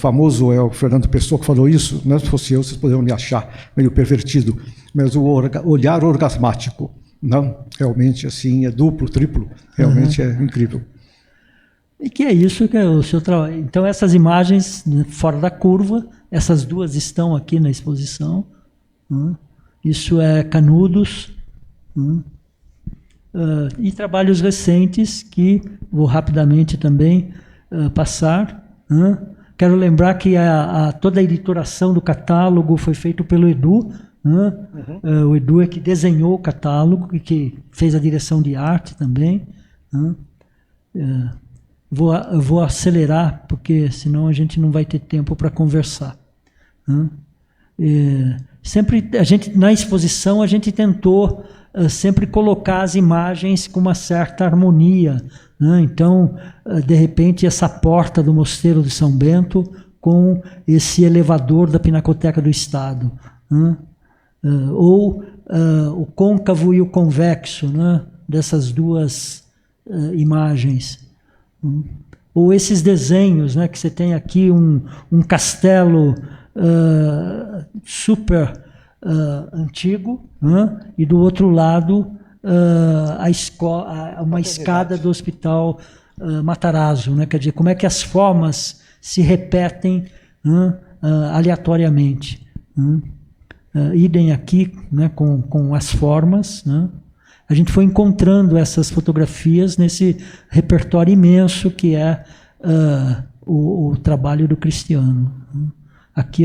Fernando Pessoa que falou isso, né? Se fosse eu, vocês poderiam me achar meio pervertido, mas o olhar orgasmático, não? Realmente, assim, é duplo, triplo, realmente é incrível. E que é isso que é o seu trabalho. Então, essas imagens fora da curva, essas duas estão aqui na exposição. Isso é Canudos. E trabalhos recentes que vou rapidamente também passar. Quero lembrar que toda a editoração do catálogo foi feita pelo Edu. O Edu é que desenhou o catálogo e que fez a direção de arte também. Vou acelerar, porque senão a gente não vai ter tempo para conversar. Sempre na exposição a gente tentou sempre colocar as imagens com uma certa harmonia, né? Então, de repente, essa porta do Mosteiro de São Bento com esse elevador da Pinacoteca do Estado, né? Ou o côncavo e o convexo, né? Dessas duas imagens. Ou esses desenhos, né? Que você tem aqui um castelo super antigo, né? E do outro lado uma escada do Hospital Matarazzo, né? Quer dizer, como é que as formas se repetem, né? Aleatoriamente. Idem aqui, né? com as formas, né? A gente foi encontrando essas fotografias nesse repertório imenso que é o trabalho do Cristiano. Aqui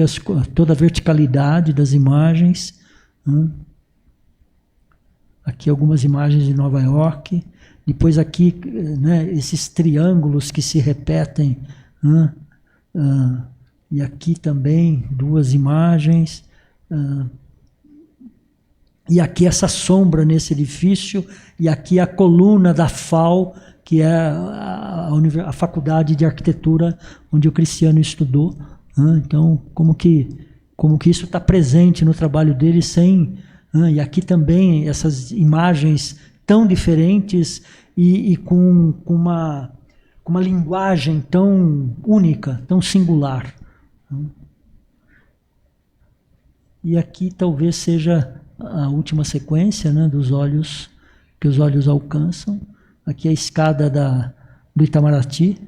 toda a verticalidade das imagens. Aqui algumas imagens de Nova York. Depois aqui, né, esses triângulos que se repetem. E aqui também duas imagens. E aqui essa sombra nesse edifício. E aqui a coluna da FAU, que é a Faculdade de Arquitetura onde o Cristiano estudou. Então, como que isso está presente no trabalho dele e aqui também essas imagens tão diferentes e com uma linguagem tão única, tão singular. E aqui talvez seja a última sequência, né, dos olhos, que os olhos alcançam. Aqui a escada do Itamaraty.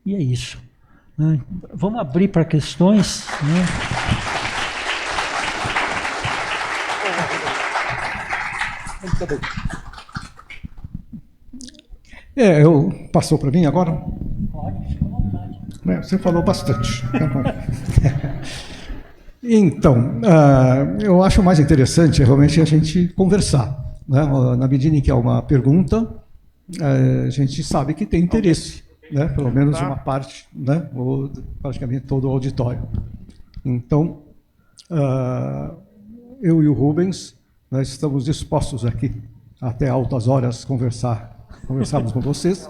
E é isso. Vamos abrir para questões. Né? Passou para mim agora? Pode, fica à vontade. Você falou bastante. Então, eu acho mais interessante realmente a gente conversar. Né? Na medida em que há uma pergunta, a gente sabe que tem interesse. Né? Pelo menos uma parte, né? Ou praticamente todo o auditório. Então, eu e o Rubens, nós estamos dispostos aqui, até altas horas, conversarmos com vocês.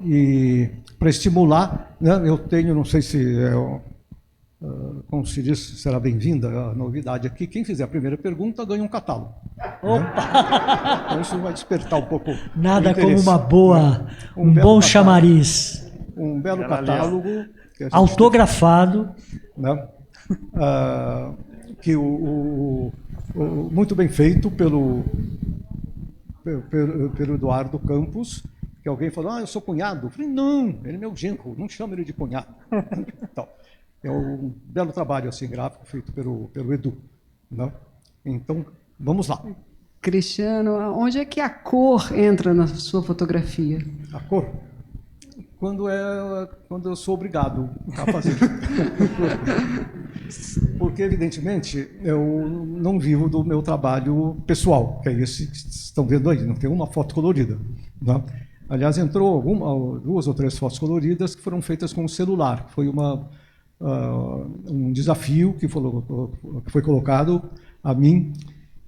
E para estimular, né? Eu tenho, não sei se, como se diz, será bem-vinda a novidade aqui, quem fizer a primeira pergunta ganha um catálogo. Opa! Né? Então isso vai despertar um pouco. Nada como uma boa, um bom chamariz. Um belo catálogo. Autografado. Né? Que muito bem feito pelo Eduardo Campos, que alguém falou, eu sou cunhado. Eu falei, não, ele é meu genro, não chama ele de cunhado. Então, é um belo trabalho assim, gráfico feito pelo Edu. Né? Então, vamos lá. Cristiano, onde é que a cor entra na sua fotografia? A cor? Quando eu sou obrigado a fazer. Porque, evidentemente, eu não vivo do meu trabalho pessoal, que é esse que estão vendo aí, não tem uma foto colorida. Né? Aliás, entrou duas ou três fotos coloridas que foram feitas com o celular. Foi um desafio que foi colocado a mim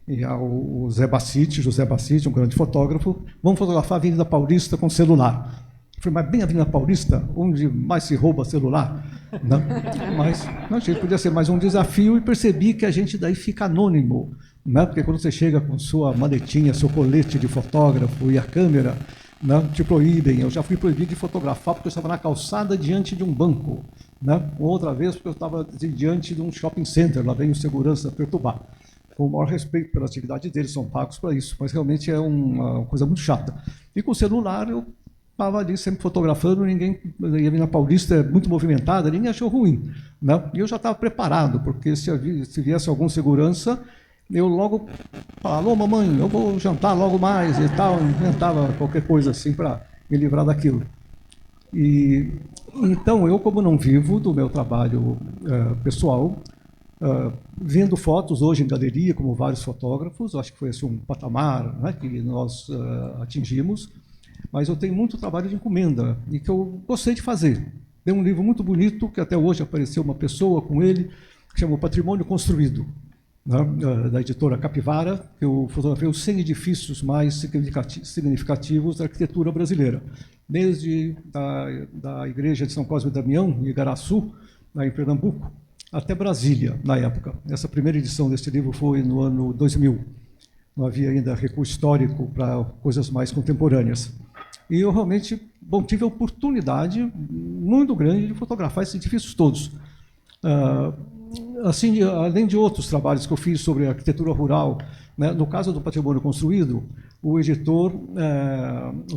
e ao José Bacite, um grande fotógrafo. Vamos fotografar a Avenida Paulista com celular. Eu falei, mas bem a Avenida Paulista, onde mais se rouba celular? Não? Mas não, achei que podia ser mais um desafio e percebi que a gente daí fica anônimo. Né? Porque quando você chega com sua maletinha, seu colete de fotógrafo e a câmera, né, te proíbem. Eu já fui proibido de fotografar porque eu estava na calçada diante de um banco. Né? Outra vez porque eu estava diante de um shopping center, lá vem o segurança perturbar. Com o maior respeito pela atividade deles, são pagos para isso, mas realmente é uma coisa muito chata. E com o celular eu estava ali sempre fotografando, ninguém, a Avenida Paulista é muito movimentada, ninguém achou ruim. Né? E eu já estava preparado, porque se viesse algum segurança, eu logo falava, alô mamãe, eu vou jantar logo mais e tal, inventava qualquer coisa assim para me livrar daquilo. E então eu, como não vivo do meu trabalho pessoal, vendo fotos hoje em galeria, como vários fotógrafos, acho que foi esse um patamar, né, que nós atingimos, mas eu tenho muito trabalho de encomenda e que eu gostei de fazer. Tem um livro muito bonito, que até hoje apareceu uma pessoa com ele, que chama Patrimônio Construído, né, da editora Capivara, que eu fotografei os 100 edifícios mais significativos da arquitetura brasileira, desde da igreja de São Cosme e Damião, em Igaraçu, lá em Pernambuco, até Brasília, na época. Essa primeira edição desse livro foi no ano 2000. Não havia ainda recurso histórico para coisas mais contemporâneas. E eu realmente tive a oportunidade muito grande de fotografar esses edifícios todos. Assim, além de outros trabalhos que eu fiz sobre arquitetura rural, né, no caso do Patrimônio Construído, o editor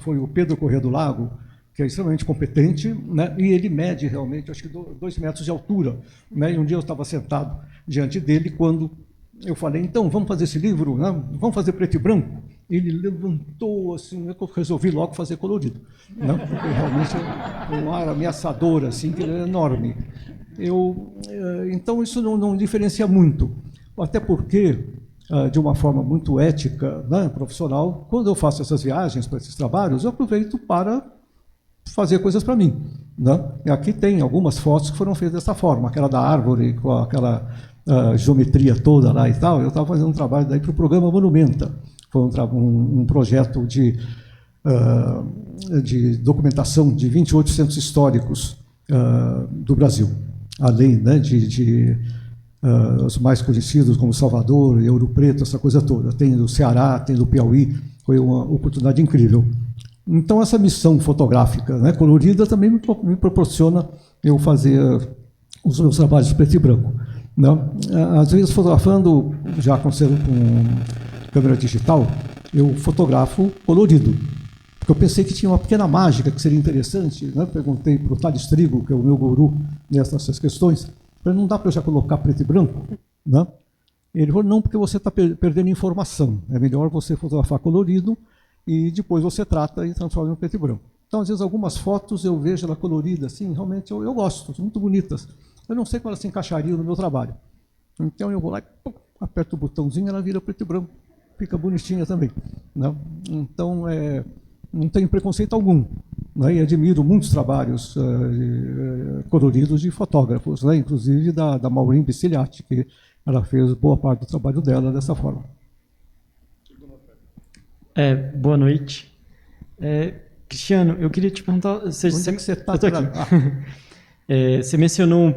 foi o Pedro Corrêa do Lago, que é extremamente competente, né, e ele mede realmente, acho que 2 metros de altura. Né, e um dia eu estava sentado diante dele quando eu falei, então, vamos fazer esse livro, né, vamos fazer preto e branco? Ele levantou, assim, eu resolvi logo fazer colorido, né, porque realmente é um ar ameaçador, assim, que ele é enorme. Então, isso não diferencia muito, até porque, de uma forma muito ética, né, profissional, quando eu faço essas viagens para esses trabalhos, eu aproveito para fazer coisas para mim. Né? E aqui tem algumas fotos que foram feitas dessa forma, aquela da árvore, com aquela geometria toda lá e tal. Eu estava fazendo um trabalho daí para o programa Monumenta. Foi um projeto de documentação de 28 centros históricos do Brasil, além, né, os mais conhecidos como Salvador e Ouro Preto, essa coisa toda. Tem do Ceará, tem do Piauí, foi uma oportunidade incrível. Então, essa missão fotográfica, né, colorida também me proporciona eu fazer os meus trabalhos preto e branco. Né? Às vezes, fotografando, já acontecendo com câmera digital, eu fotografo colorido. Porque eu pensei que tinha uma pequena mágica que seria interessante. Né? Perguntei para o Thales Trigo, que é o meu guru nessas questões, não dá para eu já colocar preto e branco? Né? Ele falou, não, porque você está perdendo informação. É melhor você fotografar colorido e depois você trata e transforma em preto e branco. Então, às vezes, algumas fotos eu vejo ela colorida, assim, realmente eu gosto, são muito bonitas. Eu não sei como elas se encaixariam no meu trabalho. Então, eu vou lá e aperto o botãozinho, ela vira preto e branco. Fica bonitinha também. Né? Então, não tenho preconceito algum. Né? E admiro muitos trabalhos coloridos de fotógrafos, né? Inclusive da Maureen Biciliati, que ela fez boa parte do trabalho dela dessa forma. Boa noite. Cristiano, eu queria te perguntar... Onde é que você está? Eu estou aqui. Você mencionou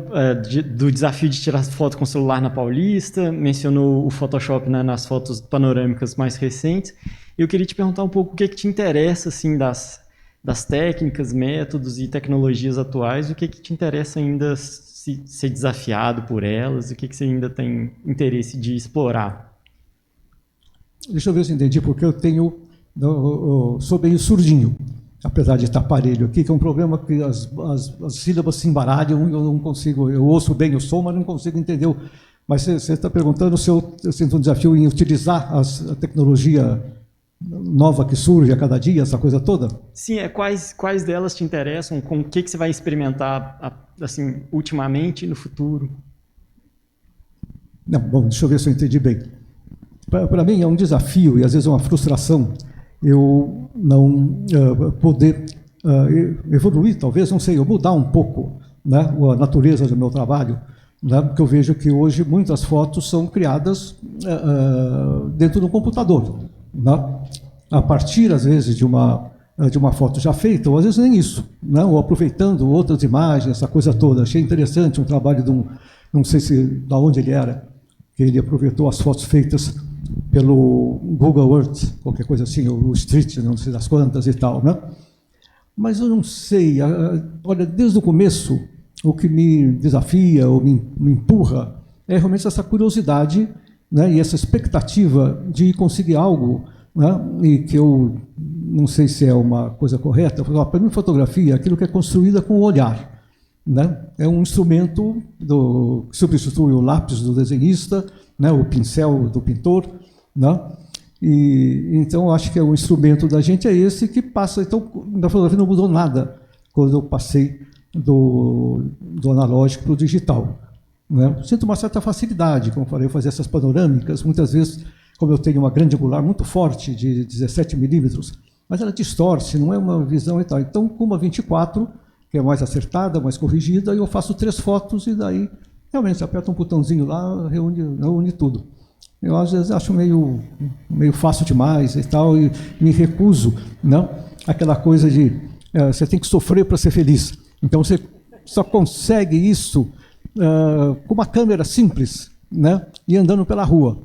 do desafio de tirar foto com o celular na Paulista, mencionou o Photoshop, né, nas fotos panorâmicas mais recentes. Eu queria te perguntar um pouco o que te interessa assim, das técnicas, métodos e tecnologias atuais, o que te interessa ainda ser desafiado por elas, o que você ainda tem interesse de explorar? Deixa eu ver se eu entendi, porque eu sou bem surdinho, apesar de estar parelho aqui, que é um problema que as sílabas se embaralham, eu não consigo, eu ouço bem o som, mas não consigo entender. Mas você está perguntando se eu sinto um desafio em utilizar a tecnologia nova que surge a cada dia, essa coisa toda? Sim, quais delas te interessam, com o que você vai experimentar assim, ultimamente e no futuro? Não, bom, deixa eu ver se eu entendi bem. Para mim é um desafio e às vezes uma frustração eu não poder evoluir, talvez, não sei, eu mudar um pouco, né, a natureza do meu trabalho, né, porque eu vejo que hoje muitas fotos são criadas dentro do computador, né, a partir, às vezes, de uma foto já feita, ou às vezes nem isso, né, ou aproveitando outras imagens, essa coisa toda. Achei interessante um trabalho de não sei se da onde ele era, que ele aproveitou as fotos feitas pelo Google Earth, qualquer coisa assim, o Street, não sei das quantas e tal, né? Mas eu não sei, olha, desde o começo, o que me desafia ou me empurra é realmente essa curiosidade, né, e essa expectativa de conseguir algo, né, e que eu não sei se é uma coisa correta. Para mim, fotografia é aquilo que é construída com o olhar, né? É um instrumento que substitui o lápis do desenhista, né, o pincel do pintor, né? E então acho que o instrumento da gente é esse que passa. Então, na fotografia não mudou nada quando eu passei do analógico para o digital, né? Sinto uma certa facilidade, como eu falei, eu fazia essas panorâmicas, muitas vezes, como eu tenho uma grande angular muito forte, de 17 milímetros, mas ela distorce, não é uma visão e tal. Então, com uma 24, que é mais acertada, mais corrigida, eu faço 3 fotos e daí, realmente, você aperta um botãozinho lá, reúne tudo. Eu, às vezes, acho meio fácil demais e tal, e me recuso, não? Aquela coisa de você tem que sofrer para ser feliz. Então, você só consegue isso com uma câmera simples, né? E andando pela rua.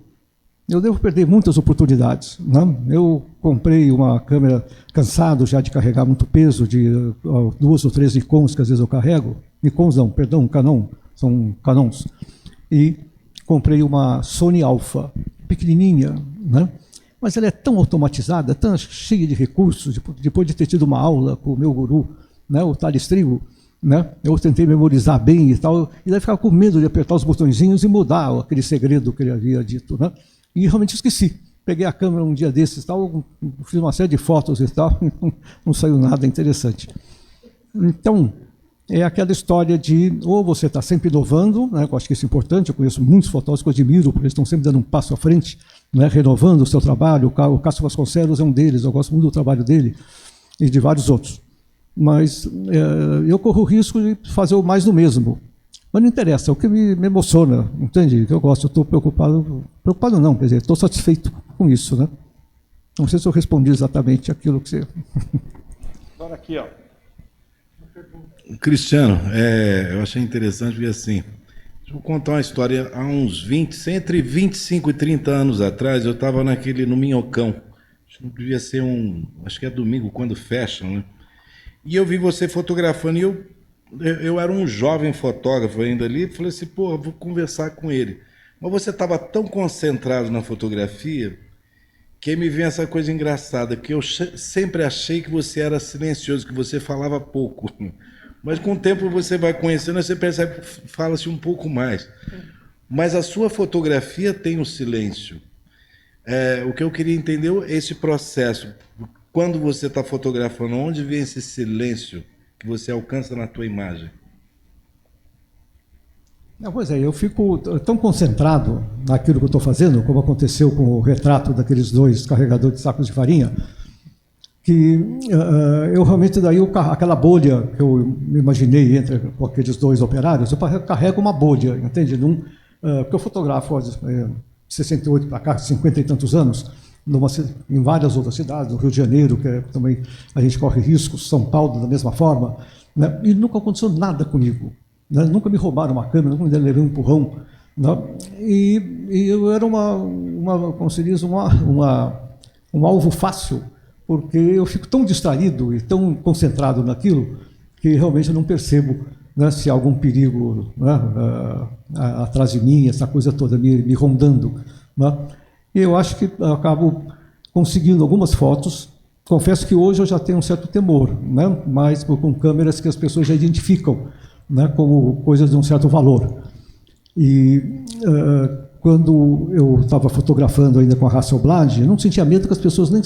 Eu devo perder muitas oportunidades, né? Eu comprei uma câmera cansado já de carregar muito peso, de 2 ou 3 Nikons que às vezes eu carrego. Nikons não, perdão, Canon, são Canons. E comprei uma Sony Alpha, pequenininha, né? Mas ela é tão automatizada, tão cheia de recursos, depois de ter tido uma aula com o meu guru, né, o Thales Trigo, né? Eu tentei memorizar bem e tal, e daí ficava com medo de apertar os botõezinhos e mudar aquele segredo que ele havia dito, né? E realmente esqueci. Peguei a câmera um dia desses, tal, fiz uma série de fotos e tal, não saiu nada interessante. Então, é aquela história de, ou você está sempre inovando, né, eu acho que isso é importante, eu conheço muitos fotógrafos que eu admiro, porque eles estão sempre dando um passo à frente, né, renovando o seu trabalho. O Cássio Vasconcelos é um deles, eu gosto muito do trabalho dele, e de vários outros. Mas eu corro o risco de fazer o mais do mesmo. Mas não interessa, é o que me emociona, entende? Que eu gosto, eu estou preocupado não, quer dizer, estou satisfeito com isso, né? Não sei se eu respondi exatamente aquilo que você... Agora aqui, ó. Cristiano, eu achei interessante porque assim, deixa eu contar uma história. Há uns entre 25 e 30 anos atrás, eu estava no Minhocão. Devia ser acho que é domingo, quando fecham, né? E eu vi você fotografando e eu era um jovem fotógrafo ainda ali, falei assim, pô, vou conversar com ele. Mas você estava tão concentrado na fotografia que aí me vem essa coisa engraçada, que eu sempre achei que você era silencioso, que você falava pouco. Mas com o tempo você vai conhecendo, você percebe que fala-se um pouco mais. Mas a sua fotografia tem o silêncio. O que eu queria entender é esse processo. Quando você está fotografando, onde vem esse silêncio que você alcança na tua imagem? Pois é, eu fico tão concentrado naquilo que eu estou fazendo, como aconteceu com o retrato daqueles 2 carregadores de sacos de farinha, que eu realmente, daí aquela bolha que eu me imaginei com aqueles 2 operários, eu carrego uma bolha, entende? Porque eu fotografo de 68 para cá, 50 e tantos anos, em várias outras cidades, no Rio de Janeiro, que também a gente corre riscos, São Paulo da mesma forma, né? E nunca aconteceu nada comigo, né? Nunca me roubaram uma câmera, nunca me levei um empurrão, né? E eu era como se diz, um alvo fácil, porque eu fico tão distraído e tão concentrado naquilo que realmente eu não percebo, né, se há algum perigo, né, atrás de mim, essa coisa toda me rondando, né? E eu acho que eu acabo conseguindo algumas fotos. Confesso que hoje eu já tenho um certo temor, né, mas com câmeras que as pessoas já identificam, né, como coisas de um certo valor. E quando eu estava fotografando ainda com a Hasselblad, eu não sentia medo que as pessoas nem...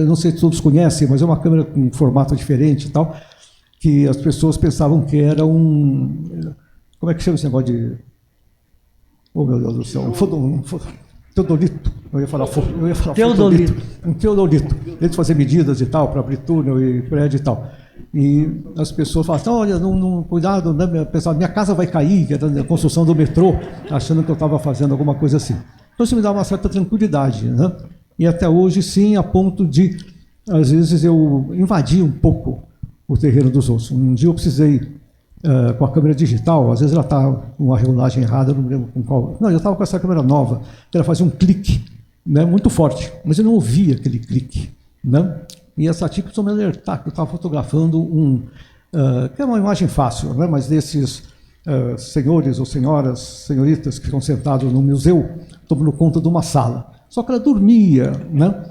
não sei se todos conhecem, mas é uma câmera com um formato diferente e tal, que as pessoas pensavam que era como é que chama esse negócio de... Oh, meu Deus do céu. teodolito. Eu ia falar Teodolito. Um teodolito. Eles fazer medidas e tal, para abrir túnel e prédio e tal. E as pessoas falam assim, olha, cuidado, né? Pessoal, minha casa vai cair, que era a construção do metrô, achando que eu estava fazendo alguma coisa assim. Então isso me dá uma certa tranquilidade, né? E até hoje, sim, a ponto de, às vezes, eu invadir um pouco o terreno dos outros. Um dia eu precisei, com a câmera digital, às vezes ela está com uma regulagem errada, eu não me lembro com qual. Não, eu estava com essa câmera nova, que ela fazia um clique, né, muito forte, mas eu não ouvia aquele clique, né? E essa tia precisou me alertar que eu estava fotografando que é uma imagem fácil, né, mas desses senhores ou senhoras, senhoritas que ficam sentados no museu, tomando conta de uma sala. Só que ela dormia, né?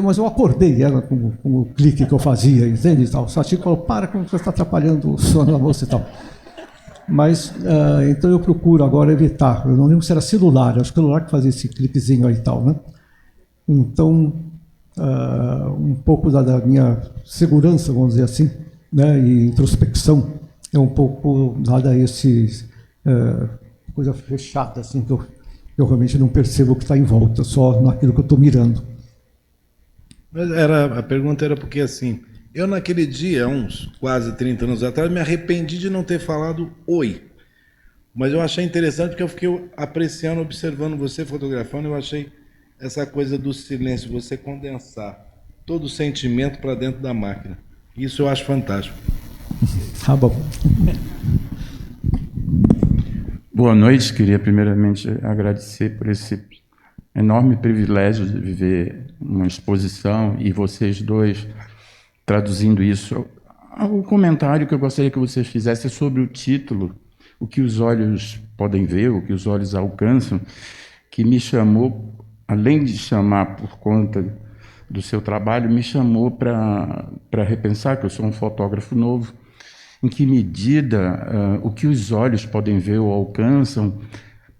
Mas eu acordei ela com o clique que eu fazia, entende? E tal. O Sati falou, para, como você está atrapalhando o sono da moça e tal. Mas, então eu procuro agora evitar. Eu não lembro se era celular, acho que o celular que fazia esse cliquezinho aí e tal, né? Então, um pouco da minha segurança, vamos dizer assim, né? E introspecção, é um pouco dada a esse coisa fechada, assim, que eu realmente não percebo o que está em volta, só naquilo que eu estou mirando. Mas a pergunta era porque, assim, eu naquele dia, uns quase 30 anos atrás, me arrependi de não ter falado oi. Mas eu achei interessante porque eu fiquei apreciando, observando você fotografando, eu achei essa coisa do silêncio, você condensar todo o sentimento para dentro da máquina. Isso eu acho fantástico. Tá bom. Boa noite, queria primeiramente agradecer por esse enorme privilégio de viver uma exposição e vocês dois traduzindo isso. O comentário que eu gostaria que vocês fizessem sobre o título, o que os olhos podem ver, o que os olhos alcançam, que me chamou, além de chamar por conta do seu trabalho, me chamou para repensar, que eu sou um fotógrafo novo, em que medida o que os olhos podem ver ou alcançam,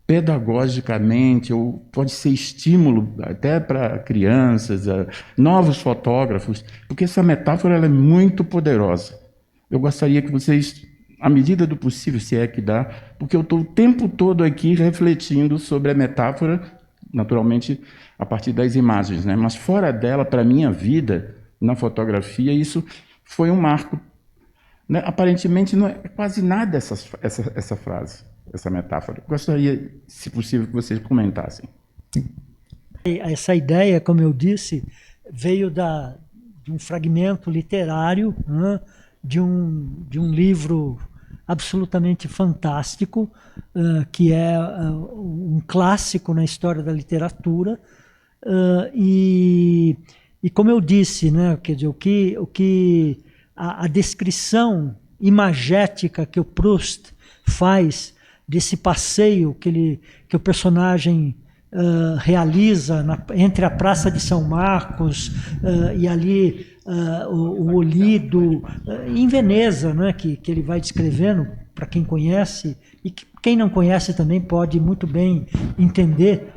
pedagogicamente, ou pode ser estímulo até para crianças, novos fotógrafos, porque essa metáfora ela é muito poderosa. Eu gostaria que vocês, à medida do possível, se é que dá, porque eu estou o tempo todo aqui refletindo sobre a metáfora, naturalmente a partir das imagens, né? Mas fora dela, para a minha vida na fotografia, isso foi um marco, né? Aparentemente não é quase nada essa frase, essa metáfora. Gostaria, se possível, que vocês comentassem. Essa ideia, como eu disse, veio de um fragmento literário, né, de um livro absolutamente fantástico, que é um clássico na história da literatura. E como eu disse, né, quer dizer, a descrição imagética que o Proust faz desse passeio que o personagem realiza entre a Praça de São Marcos e ali o Olido, em Veneza, né, que ele vai descrevendo, para quem conhece, e quem não conhece também pode muito bem entender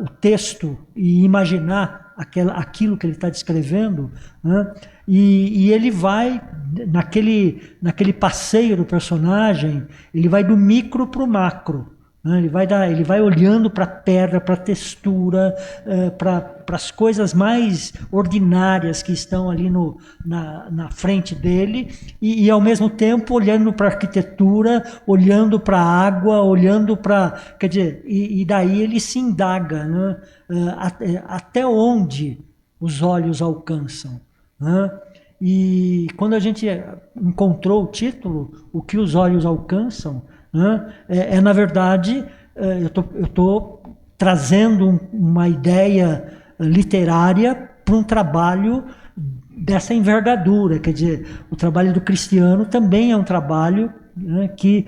o texto e imaginar aquilo que ele está descrevendo, né? E ele vai, naquele passeio do personagem, ele vai do micro para o macro, né? Ele vai olhando para a pedra, para a textura, para as coisas mais ordinárias que estão ali na frente dele, e ao mesmo tempo olhando para a arquitetura, olhando para a água, olhando para... Quer dizer, e daí ele se indaga, né? Até onde os olhos alcançam, né? E quando a gente encontrou o título, O que os olhos alcançam, né, na verdade, eu estou trazendo uma ideia literária para um trabalho dessa envergadura. Quer dizer, o trabalho do Cristiano também é um trabalho, né, que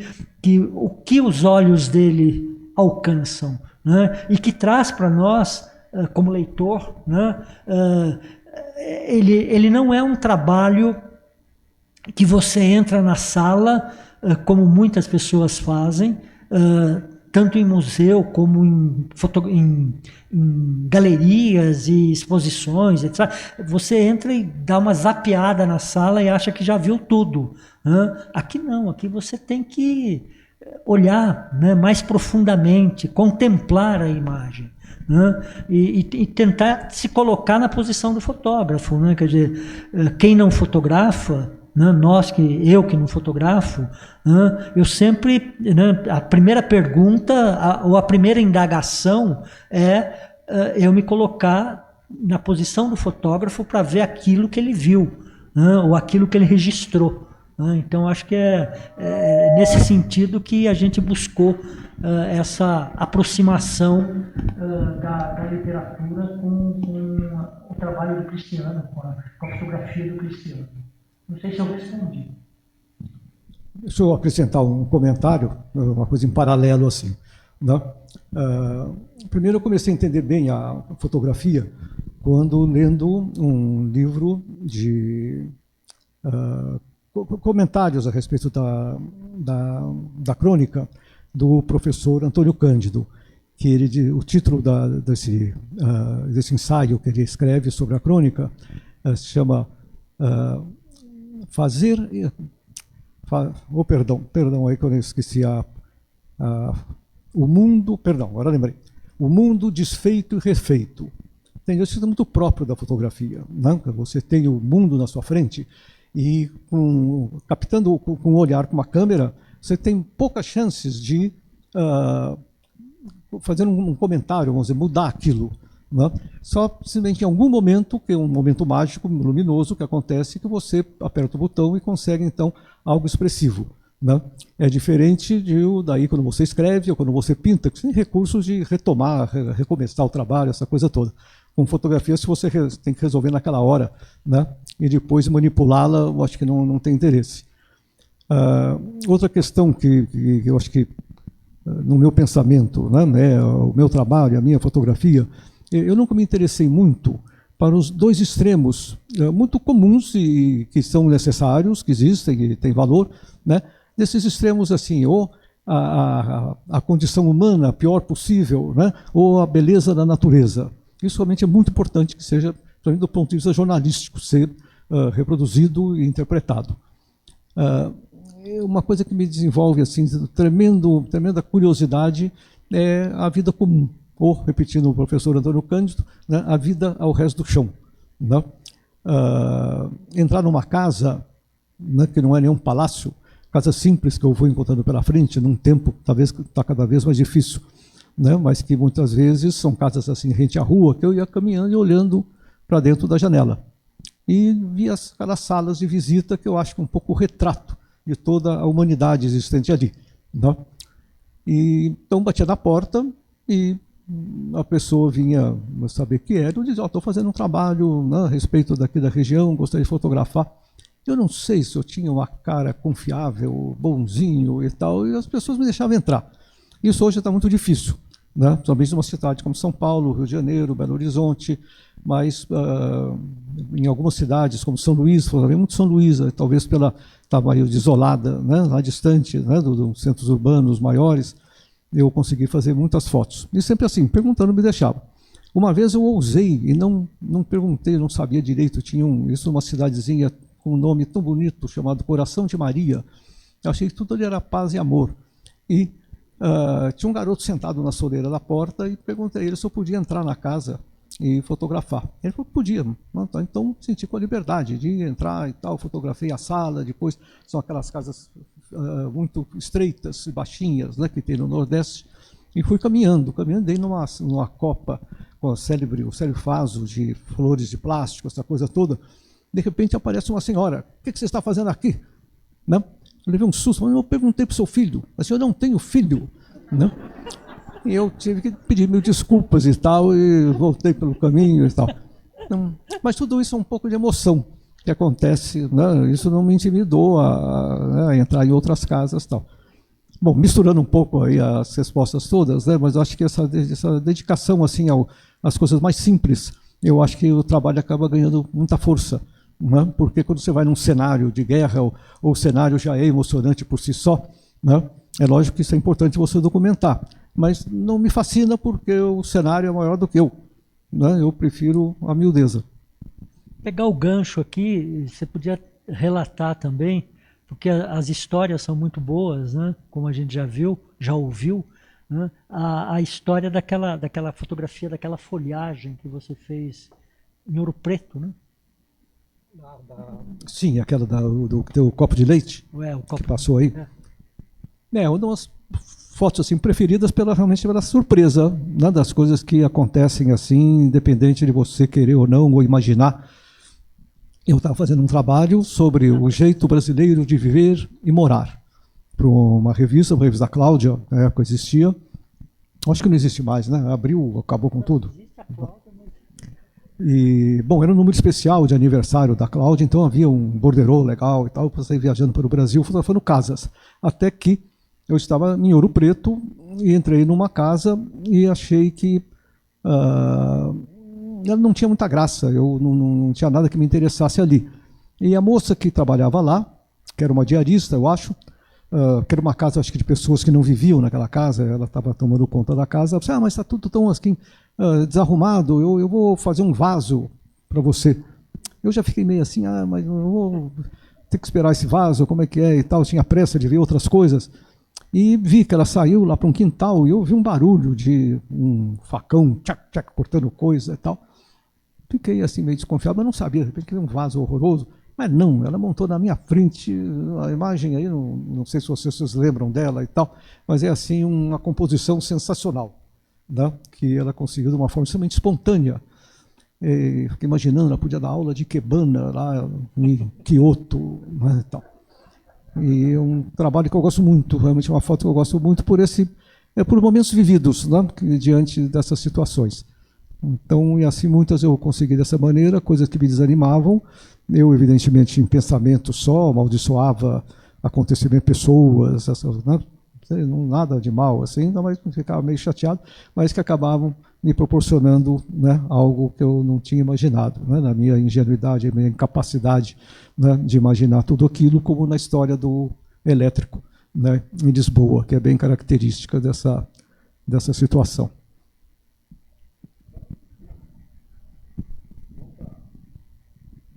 o que os olhos dele alcançam, né, e que traz para nós, como leitor, né, ele não é um trabalho que você entra na sala, como muitas pessoas fazem, tanto em museu como em galerias e exposições, etc. Você entra e dá uma zapeada na sala e acha que já viu tudo, né? Aqui não, aqui você tem que olhar, né, mais profundamente, contemplar a imagem, né, e tentar se colocar na posição do fotógrafo, né, quer dizer, quem não fotografa, né, eu que não fotografo, né, eu sempre, né, a primeira pergunta ou a primeira indagação é eu me colocar na posição do fotógrafo para ver aquilo que ele viu, né, ou aquilo que ele registrou. Né. Então, acho que é nesse sentido que a gente buscou essa aproximação da literatura com o trabalho do Cristiano, com a fotografia do Cristiano. Não sei se eu respondi. Deixa eu acrescentar um comentário, uma coisa em paralelo assim, né? Primeiro eu comecei a entender bem a fotografia quando lendo um livro de comentários a respeito da crônica do professor Antônio Cândido, que o título desse ensaio que ele escreve sobre a crônica se chama perdão aí que eu esqueci o mundo, perdão, agora lembrei. O mundo desfeito e refeito. Isso é muito próprio da fotografia, né? Você tem o mundo na sua frente e captando com o olhar, com uma câmera, você tem poucas chances de fazer um comentário, vamos dizer, mudar aquilo. Né? Só simplesmente em algum momento, que é um momento mágico, luminoso, que acontece, que você aperta o botão e consegue, então, algo expressivo. Né? É diferente daí quando você escreve ou quando você pinta, que tem recursos de retomar, recomeçar o trabalho, essa coisa toda. Com fotografia, se você tem que resolver naquela hora, né? E depois manipulá-la, eu acho que não tem interesse. Outra questão que eu acho que, no meu pensamento, né, o meu trabalho, a minha fotografia, eu nunca me interessei muito para os dois extremos muito comuns e que são necessários, que existem e têm valor, né? Desses extremos assim, ou a condição humana a pior possível, né? Ou a beleza da natureza. Isso realmente é muito importante que seja, do ponto de vista jornalístico, ser reproduzido e interpretado. Uma coisa que me desenvolve assim, tremenda curiosidade é a vida comum, ou, repetindo o professor Antônio Cândido, né, a vida ao resto do chão. Né? Entrar numa casa, né, que não é nenhum palácio, casa simples que eu vou encontrando pela frente, num tempo talvez que está cada vez mais difícil, né, mas que muitas vezes são casas assim, rente à rua, que eu ia caminhando e olhando para dentro da janela. E via aquelas salas de visita que eu acho que é um pouco o retrato de toda a humanidade existente ali. Né? E, então batia na porta e a pessoa vinha saber o que era, eu dizia, estou fazendo um trabalho, né, a respeito daqui da região, gostaria de fotografar. Eu não sei se eu tinha uma cara confiável, bonzinho e tal, e as pessoas me deixavam entrar. Isso hoje está muito difícil, né? Principalmente numa cidade como São Paulo, Rio de Janeiro, Belo Horizonte, mas em algumas cidades como São Luís, muito São Luís, talvez estava isolada, né, lá distante, né, dos centros urbanos maiores, eu consegui fazer muitas fotos. E sempre assim, perguntando me deixava. Uma vez eu ousei e não perguntei, não sabia direito, tinha isso numa cidadezinha com um nome tão bonito, chamado Coração de Maria. Eu achei que tudo ali era paz e amor. E tinha um garoto sentado na soleira da porta e perguntei a ele se eu podia entrar na casa e fotografar. Ele falou que podia. Então senti com a liberdade de entrar e tal, fotografei a sala, depois são aquelas casas muito estreitas e baixinhas, né, que tem no Nordeste, e fui caminhando, dei numa copa com o célebre vaso de flores de plástico, essa coisa toda. De repente aparece uma senhora, o que você está fazendo aqui? Né? Eu levei um susto, mas eu perguntei para o seu filho, mas eu não tenho filho. Né? E eu tive que pedir mil desculpas e tal, e voltei pelo caminho e tal. Então, mas tudo isso é um pouco de emoção que acontece, né? Isso não me intimidou a entrar em outras casas e tal. Bom, misturando um pouco aí as respostas todas, né? Mas eu acho que essa dedicação assim, às coisas mais simples, eu acho que o trabalho acaba ganhando muita força. Né? Porque quando você vai num cenário de guerra, ou o cenário já é emocionante por si só, né? É lógico que isso é importante você documentar. Mas não me fascina porque o cenário é maior do que eu. Né? Eu prefiro a miudeza. Pegar o gancho aqui, você podia relatar também, porque as histórias são muito boas, né? Como a gente já ouviu, né? A história daquela fotografia, daquela folhagem que você fez em Ouro Preto, né? Sim, aquela do teu copo de leite O copo que passou aí. Uma das fotos assim, preferidas realmente pela surpresa, né, das coisas que acontecem assim, independente de você querer ou não, ou imaginar. Eu estava fazendo um trabalho sobre o jeito brasileiro de viver e morar, para uma revista Cláudia, na época existia. Acho que não existe mais, né? Abriu, acabou com tudo. E, bom, era um número especial de aniversário da Cláudia, então havia um borderô legal e tal, para sair viajando pelo Brasil, fotografando casas. Até que eu estava em Ouro Preto e entrei numa casa e achei que ela não tinha muita graça, eu não tinha nada que me interessasse ali. E a moça que trabalhava lá, que era uma diarista, eu acho, que era uma casa, acho que de pessoas que não viviam naquela casa, ela estava tomando conta da casa, ela disse, mas está tudo tão assim, desarrumado, eu vou fazer um vaso para você. Eu já fiquei meio assim, mas eu vou ter que esperar esse vaso, como é que é e tal, eu tinha pressa de ver outras coisas. E vi que ela saiu lá para um quintal e eu vi um barulho de um facão, tchac, tchac, cortando coisa e tal. Fiquei assim meio desconfiado, mas não sabia, de repente que era um vaso horroroso. Mas não, ela montou na minha frente, a imagem aí, não sei se vocês lembram dela e tal, mas é assim uma composição sensacional, né? Que ela conseguiu de uma forma extremamente espontânea. Fiquei imaginando, ela podia dar aula de ikebana lá em Kyoto, né, e tal. E é um trabalho que eu gosto muito, realmente é uma foto que eu gosto muito por momentos vividos, né, diante dessas situações. Então, e assim muitas eu consegui dessa maneira, coisas que me desanimavam. Eu, evidentemente, em pensamento só, amaldiçoava acontecimento, pessoas, né, nada de mal, assim, mas ficava meio chateado, mas que acabavam me proporcionando, né, algo que eu não tinha imaginado, né, na minha ingenuidade, na minha incapacidade, né, de imaginar tudo aquilo, como na história do elétrico, né, em Lisboa, que é bem característica dessa situação.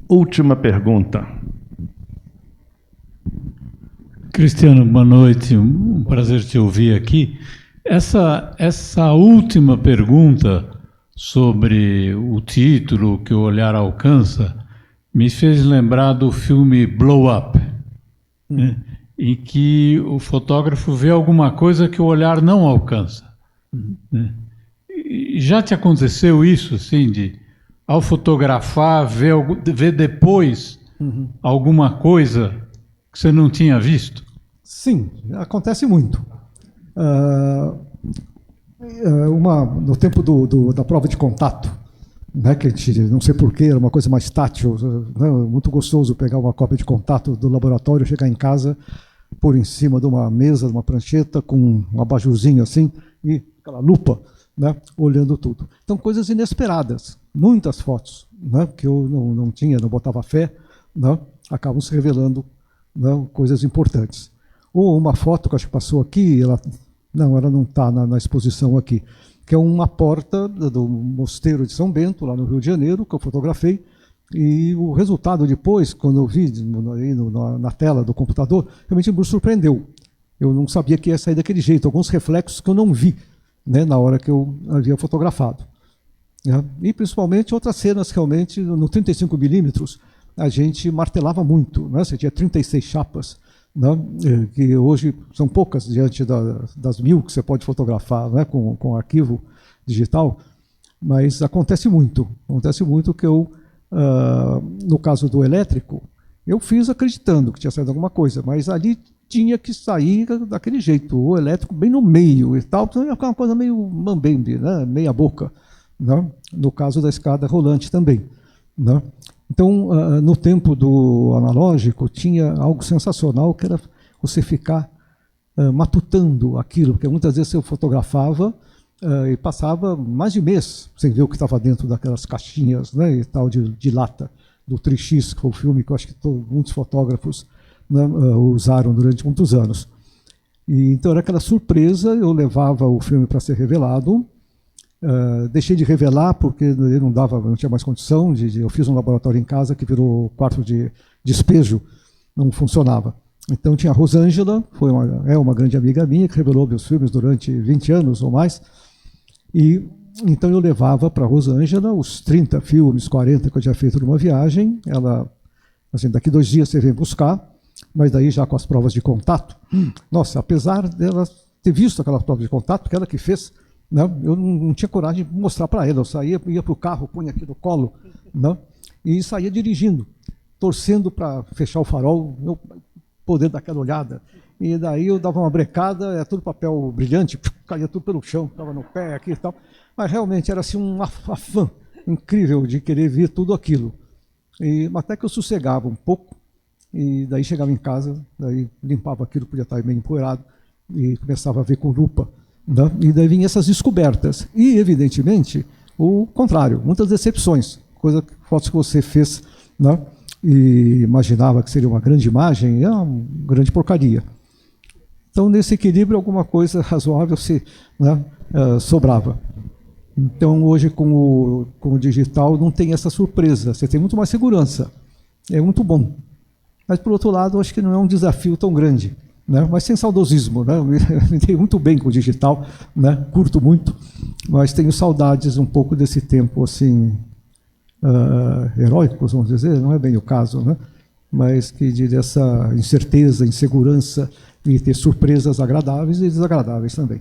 Última pergunta. Cristiano, boa noite. Um prazer te ouvir aqui. Essa última pergunta sobre o título que o olhar alcança me fez lembrar do filme Blow Up, né, em que o fotógrafo vê alguma coisa que o olhar não alcança. Né? E já te aconteceu isso, assim, de ao fotografar, ver depois alguma coisa que você não tinha visto? Sim, acontece muito. No tempo da prova de contato, né, que a gente, não sei porquê, era uma coisa mais tátil, né, muito gostoso pegar uma cópia de contato do laboratório, chegar em casa, pôr em cima de uma mesa, de uma prancheta, com um abajurzinho assim, e aquela lupa, né, olhando tudo. Então, coisas inesperadas. Muitas fotos, né, que eu não tinha, não botava fé, né, acabam se revelando, né, coisas importantes. Ou uma foto que acho que passou aqui, ela não está na exposição aqui, que é uma porta do Mosteiro de São Bento, lá no Rio de Janeiro, que eu fotografei, e o resultado depois, quando eu vi na tela do computador, realmente me surpreendeu. Eu não sabia que ia sair daquele jeito, alguns reflexos que eu não vi, né, na hora que eu havia fotografado. E principalmente outras cenas, realmente, no 35mm, a gente martelava muito, né? Você tinha 36 chapas, né? Que hoje são poucas diante das 1000 que você pode fotografar, né? com arquivo digital, mas acontece muito que eu, no caso do elétrico, eu fiz acreditando que tinha saído alguma coisa, mas ali tinha que sair daquele jeito, o elétrico bem no meio e tal, então ia ficar uma coisa meio mambembe, né? Meia boca. Né? No caso da escada rolante também. Né? Então, no tempo do analógico, tinha algo sensacional, que era você ficar matutando aquilo, porque muitas vezes eu fotografava e passava mais de mês sem ver o que estava dentro daquelas caixinhas, né, e tal de lata, do Trix, que foi o filme que eu acho que muitos fotógrafos, né, usaram durante muitos anos. E, então era aquela surpresa, eu levava o filme para ser revelado. Deixei de revelar porque ele não tinha mais condição. Eu fiz um laboratório em casa que virou quarto de despejo, não funcionava. Então tinha a Rosângela, é uma grande amiga minha, que revelou meus filmes durante 20 anos ou mais. E então eu levava para a Rosângela os 30 filmes, 40 que eu tinha feito numa viagem. Ela, assim, daqui 2 dias você vem buscar, mas daí já com as provas de contato. Nossa, apesar dela ter visto aquela prova de contato, porque ela que fez, né, eu não tinha coragem de mostrar para ela. Eu saía, ia para o carro, punha aqui no colo, né, e saía dirigindo, torcendo para fechar o farol, eu poder dar aquela olhada. E daí eu dava uma brecada, tudo papel brilhante, caía tudo pelo chão, ficava no pé aqui e tal. Mas realmente era assim um afã incrível de querer ver tudo aquilo. E até que eu sossegava um pouco, e daí chegava em casa, daí limpava aquilo, podia estar meio empoeirado, e começava a ver com lupa, né? E daí vinham essas descobertas. E, evidentemente, o contrário, muitas decepções, fotos que você fez, né, e imaginava que seria uma grande imagem, é uma grande porcaria. Então, nesse equilíbrio, alguma coisa razoável né, sobrava. Então, hoje, com o digital, não tem essa surpresa, você tem muito mais segurança, é muito bom. Mas, por outro lado, acho que não é um desafio tão grande, né? Mas sem saudosismo, né? Eu me dei muito bem com o digital, né? Curto muito, mas tenho saudades um pouco desse tempo, assim, heróicos, vamos dizer, não é bem o caso, né? Mas que dessa incerteza, insegurança, e ter surpresas agradáveis e desagradáveis também.